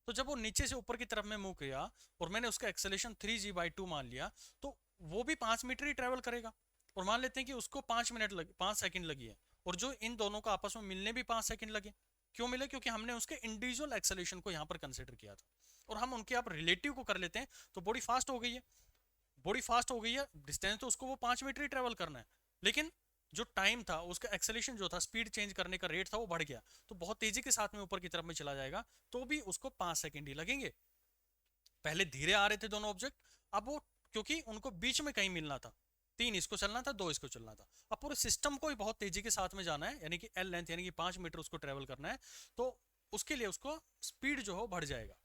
तो जब वो नीचे से ऊपर की तरफ में मूव किया और मैंने उसका एक्सेलेरेशन 3g/2 मान लिया, तो वो भी 5 मीटर ही ट्रेवल करेगा। और मान लेते हैं कि उसको 5 सेकंड लगी है, और जो इन दोनों का आपस में मिलने भी 5 सेकंड लगे। क्यों मिले? क्योंकि हमने उसके इंडिविजुअल एक्सेलेरेशन को यहाँ पर कंसिडर किया था, और हम उनके आप रिलेटिव को कर लेते हैं, तो बॉडी फास्ट हो गई है। बॉडी फास्ट हो गई है, डिस्टेंस तो उसको वो 5 मीटर ही ट्रेवल करना है, लेकिन जो टाइम था, उसका एक्सेलेरेशन जो था, स्पीड चेंज करने का रेट था, वो बढ़ गया, तो बहुत तेजी के साथ में ऊपर की तरफ में चला जाएगा, तो भी उसको 5 सेकंड ही लगेंगे। पहले धीरे आ रहे थे दोनों ऑब्जेक्ट, अब वो, क्योंकि उनको बीच में कहीं मिलना था, 3 इसको चलना था, 2 इसको चलना था, अब पूरे सिस्टम को ही बहुत तेजी के साथ में जाना है, यानी कि एल लेंथ यानी कि 5 मीटर उसको ट्रेवल करना है, तो उसके लिए उसको स्पीड जो हो बढ़ जाएगा।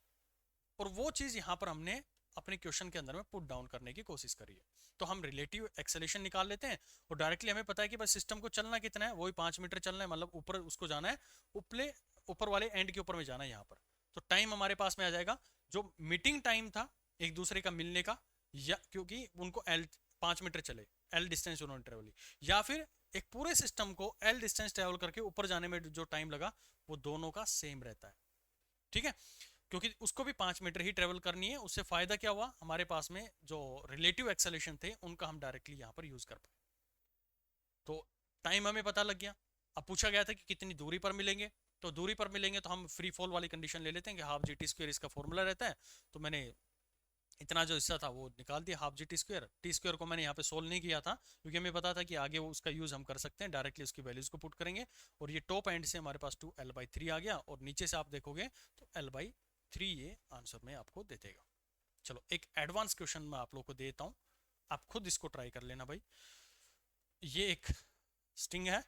और वो चीज यहां पर हमने अपने क्वेश्चन के अंदर में पुट डाउन करने की कोशिश करी है। तो हम रिलेटिव एक्सेलेरेशन निकाल लेते हैं, और डायरेक्टली हमें पता है कि बस सिस्टम को चलना कितना है, वही 5 मीटर चलना है, मतलब ऊपर उसको जाना है, ऊपर वाले एंड के ऊपर में जाना है यहाँ पर। तो टाइम हमारे पास में आ जाएगा, जो मीटिंग टाइम था एक दूसरे का मिलने का, या क्योंकि उनको एल 5 मीटर चले, एल डिस्टेंस उन्होंने ट्रेवल की, या फिर एक पूरे सिस्टम को एल डिस्टेंस ट्रेवल करके ऊपर जाने में जो टाइम लगा, वो दोनों का सेम रहता है। ठीक है, क्योंकि उसको भी 5 मीटर ही ट्रेवल करनी है। उससे फायदा क्या हुआ, हमारे पास में जो रिलेटिव एक्सेलेरेशन थे उनका हम डायरेक्टली यहाँ पर यूज कर पाए, तो टाइम हमें पता लग गया। अब पूछा गया था कि कितनी दूरी पर मिलेंगे, तो दूरी पर मिलेंगे तो हम फ्री फॉल वाली कंडीशन ले लेते हैं कि हाफ g t² इसका फॉर्मूला रहता है। तो मैंने इतना जो हिस्सा था वो निकाल दिया, हाफ g t²। t² को मैंने यहाँ पे सोल्व नहीं किया था, क्योंकि हमें पता था कि आगे वो उसका यूज हम कर सकते हैं, डायरेक्टली उसकी वैल्यूज को पुट करेंगे, और ये टॉप एंड से हमारे पास 2l/3 आ गया, और नीचे से आप देखोगे तो l/3 ये आंसर में आपको दे देगा। चलो एक एडवांस क्वेश्चन मैं आप लोग को देता हूँ, आप खुद इसको ट्राई कर लेना भाई। ये एक स्ट्रिंग है,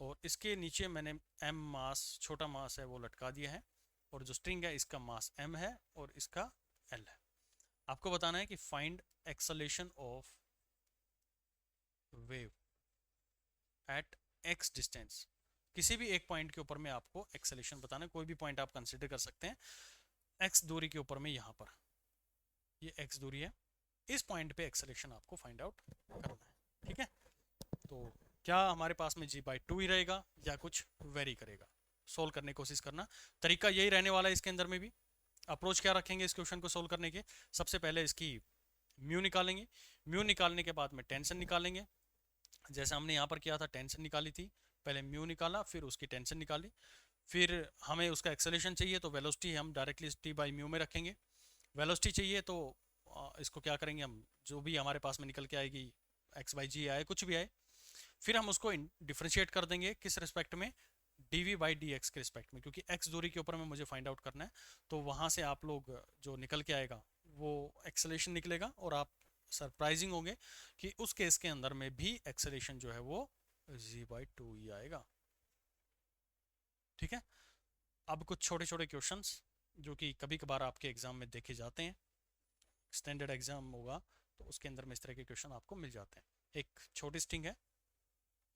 और इसके नीचे मैंने m मास, छोटा मास है वो लटका दिया है, और जो स्ट्रिंग है इसका मास m है और इसका l है। आपको बताना है कि find acceleration of wave eight x distance. किसी भी एक पॉइंट के ऊपर में आपको एक्सेलेरेशन बताना है, कोई भी पॉइंट आप कंसिडर कर सकते हैं, x दूरी के ऊपर में, यहाँ पर ये x दूरी है, इस पॉइंट पे एक्सेलेरेशन आपको फाइंड आउट करना है। ठीक है, तो क्या हमारे पास में g/2 ही रहेगा या कुछ वेरी करेगा, सोल्व करने की कोशिश करना। तरीका यही रहने वाला है इसके अंदर में भी। अप्रोच क्या रखेंगे इस क्वेश्चन को सोल्व करने के, सबसे पहले इसकी म्यू निकालेंगे, म्यू निकालने के बाद में टेंशन निकालेंगे, जैसे हमने यहाँ पर किया था, टेंशन निकाली थी, पहले म्यू निकाला, फिर उसकी टेंशन निकाली, फिर हमें उसका एक्सेलेरेशन चाहिए, तो वेलोसिटी हम डायरेक्टली t/म्यू में रखेंगे। वेलोसिटी चाहिए तो इसको क्या करेंगे हम, जो भी हमारे पास में निकल के आएगी, x/g आए, कुछ भी आए, फिर हम उसको डिफ्रेंशिएट कर देंगे किस रिस्पेक्ट में, dv/dx के रिस्पेक्ट में, क्योंकि x दूरी के ऊपर में मुझे फाइंड आउट करना है। तो वहाँ से आप लोग जो निकल के आएगा वो एक्सेलेरेशन निकलेगा, और आप सरप्राइजिंग होंगे कि उस केस के अंदर में भी एक्सेलेरेशन जो है वो g/2 ही आएगा। ठीक है, अब कुछ छोटे छोटे क्वेश्चंस जो कि कभी कभार आपके एग्जाम में देखे जाते हैं, स्टैंडर्ड एग्जाम होगा तो उसके अंदर में इस तरह के क्वेश्चन आपको मिल जाते हैं। एक छोटी स्ट्रिंग है,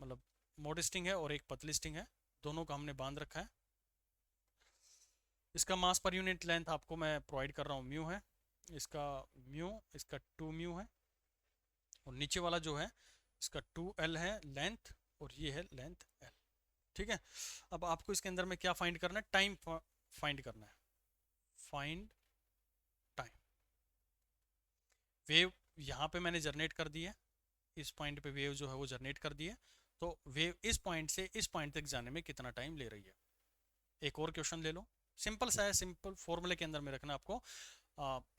मतलब मोटी स्ट्रिंग है, और एक पतली स्ट्रिंग है, दोनों का हमने बांध रखा है। इसका मास पर यूनिट लेंथ आपको मैं प्रोवाइड कर रहा हूँ, म्यू है, इसका म्यू, इसका 2 म्यू है, और नीचे वाला जो है इसका 2l है लेंथ, और ये है लेंथ l। ठीक है, अब आपको इसके अंदर में क्या फाइंड करना है, टाइम फाइंड करना है, फाइंड टाइम। वेव यहाँ पे मैंने जनरेट कर दी है, इस पॉइंट पे वेव जो है वो जनरेट कर दी है, तो वेव इस पॉइंट से इस पॉइंट तक जाने में कितना टाइम ले रही है। एक और क्वेश्चन ले लो, सिंपल सा है, सिंपल फॉर्मूले के अंदर में रखना आपको।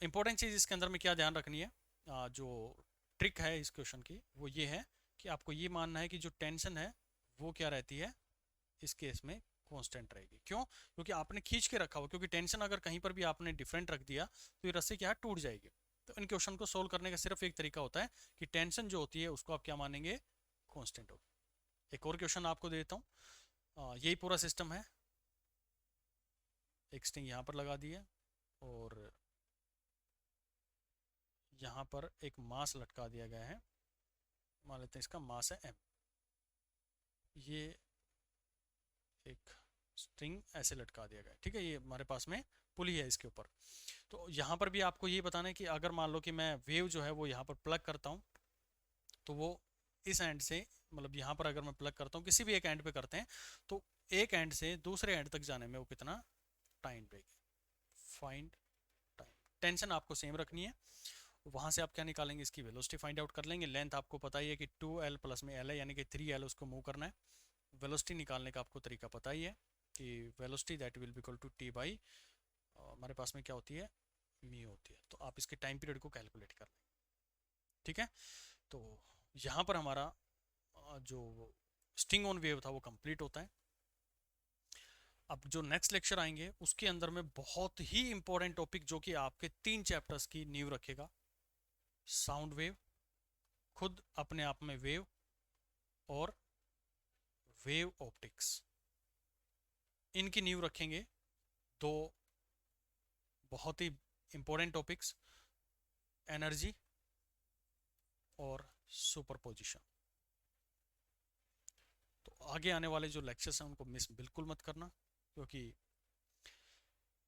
इंपॉर्टेंट चीज़ इसके अंदर में क्या ध्यान रखनी है, जो ट्रिक है इस क्वेश्चन की वो ये है कि आपको ये मानना है कि जो टेंशन है वो क्या रहती है इस केस में कांस्टेंट रहेगी। क्यों? क्योंकि आपने खींच के रखा हो, क्योंकि टेंशन अगर कहीं पर भी आपने डिफरेंट रख दिया तो ये रस्सी क्या है, टूट जाएगी। तो इन क्वेश्चन को सोल्व करने का सिर्फ एक तरीका होता है कि टेंशन जो होती है उसको आप क्या मानेंगे, कांस्टेंट होगी। एक और क्वेश्चन आपको देता हूँ, यही पूरा सिस्टम है। एक स्ट्रिंग यहाँ पर लगा दी है और यहाँ पर एक मास लटका दिया गया है, मान लेते हैं इसका मास है m। ये एक स्ट्रिंग ऐसे लटका दिया गया है, ठीक है, ये हमारे पास में पुली है इसके ऊपर। तो यहाँ पर भी आपको ये बताना है कि अगर मान लो कि मैं वेव जो है वो यहाँ पर प्लग करता हूँ तो वो इस एंड से, मतलब यहाँ पर अगर मैं प्लग करता हूँ, किसी भी एक एंड पे करते हैं, तो एक एंड से दूसरे एंड तक जाने में वो कितना टाइम लेगी। फाइंड टाइम, टेंशन आपको सेम रखनी है, वहाँ से आप क्या निकालेंगे, इसकी वेलोसिटी फाइंड आउट कर लेंगे। लेंथ आपको पता ही है कि 2l प्लस में l है, यानी कि 3l उसको मूव करना है। वेलोसिटी निकालने का आपको तरीका पता ही है कि velocity that will be equal to t by, हमारे पास में क्या होती है, म्यू होती है। तो आप इसके टाइम पीरियड को कैलकुलेट कर लेंगे, ठीक है। तो यहाँ पर हमारा जो स्टिंग ऑन वेव था वो कंप्लीट होता है। अब जो नेक्स्ट लेक्चर आएंगे उसके अंदर में बहुत ही इंपॉर्टेंट टॉपिक जो कि आपके 3 चैप्टर्स की नींव रखेगा, साउंड वेव, खुद अपने आप में वेव, और वेव ऑप्टिक्स, इनकी नींव रखेंगे। दो बहुत ही इंपॉर्टेंट टॉपिक्स, एनर्जी और सुपरपोजिशन। तो आगे आने वाले जो लेक्चर्स हैं उनको मिस बिल्कुल मत करना, क्योंकि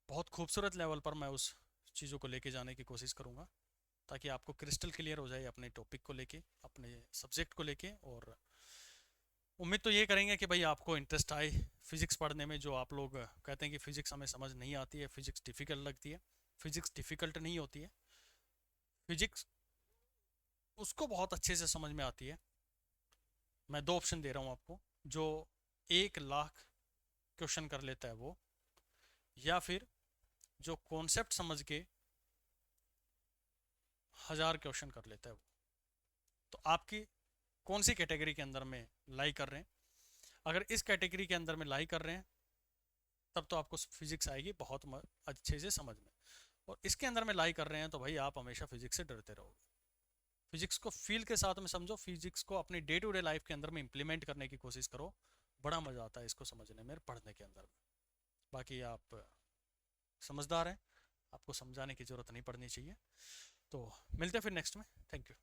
बहुत खूबसूरत लेवल पर मैं उस चीज़ों को लेके जाने की कोशिश करूँगा ताकि आपको क्रिस्टल क्लियर हो जाए अपने टॉपिक को लेके, अपने सब्जेक्ट को लेके। और उम्मीद तो ये करेंगे कि भाई आपको इंटरेस्ट आए फिज़िक्स पढ़ने में। जो आप लोग कहते हैं कि फ़िज़िक्स हमें समझ नहीं आती है, फ़िज़िक्स डिफ़िकल्ट लगती है, फ़िज़िक्स डिफ़िकल्ट नहीं होती है। फ़िज़िक्स उसको बहुत अच्छे से समझ में आती है। मैं 2 ऑप्शन दे रहा हूँ आपको, जो 1,00,000 क्वेश्चन कर लेता है वो, या फिर जो कॉन्सेप्ट समझ के 1000 क्वेश्चन कर लेता है वो। तो आपकी कौन सी कैटेगरी के अंदर में लाई कर रहे हैं? अगर इस कैटेगरी के अंदर में लाई कर रहे हैं तब तो आपको फिजिक्स आएगी बहुत अच्छे से समझ में। और इसके अंदर में लाई कर रहे हैं तो भाई आप हमेशा फिजिक्स से डरते रहोगे। फिजिक्स को फील के साथ में समझो, फिजिक्स को अपनी डे टू डे लाइफ के अंदर में इंप्लीमेंट करने की कोशिश करो। बड़ा मज़ा आता है इसको समझने में, पढ़ने के अंदर में। बाकी आप समझदार हैं, आपको समझाने की ज़रूरत नहीं पड़नी चाहिए। तो मिलते हैं फिर नेक्स्ट में। Thank you.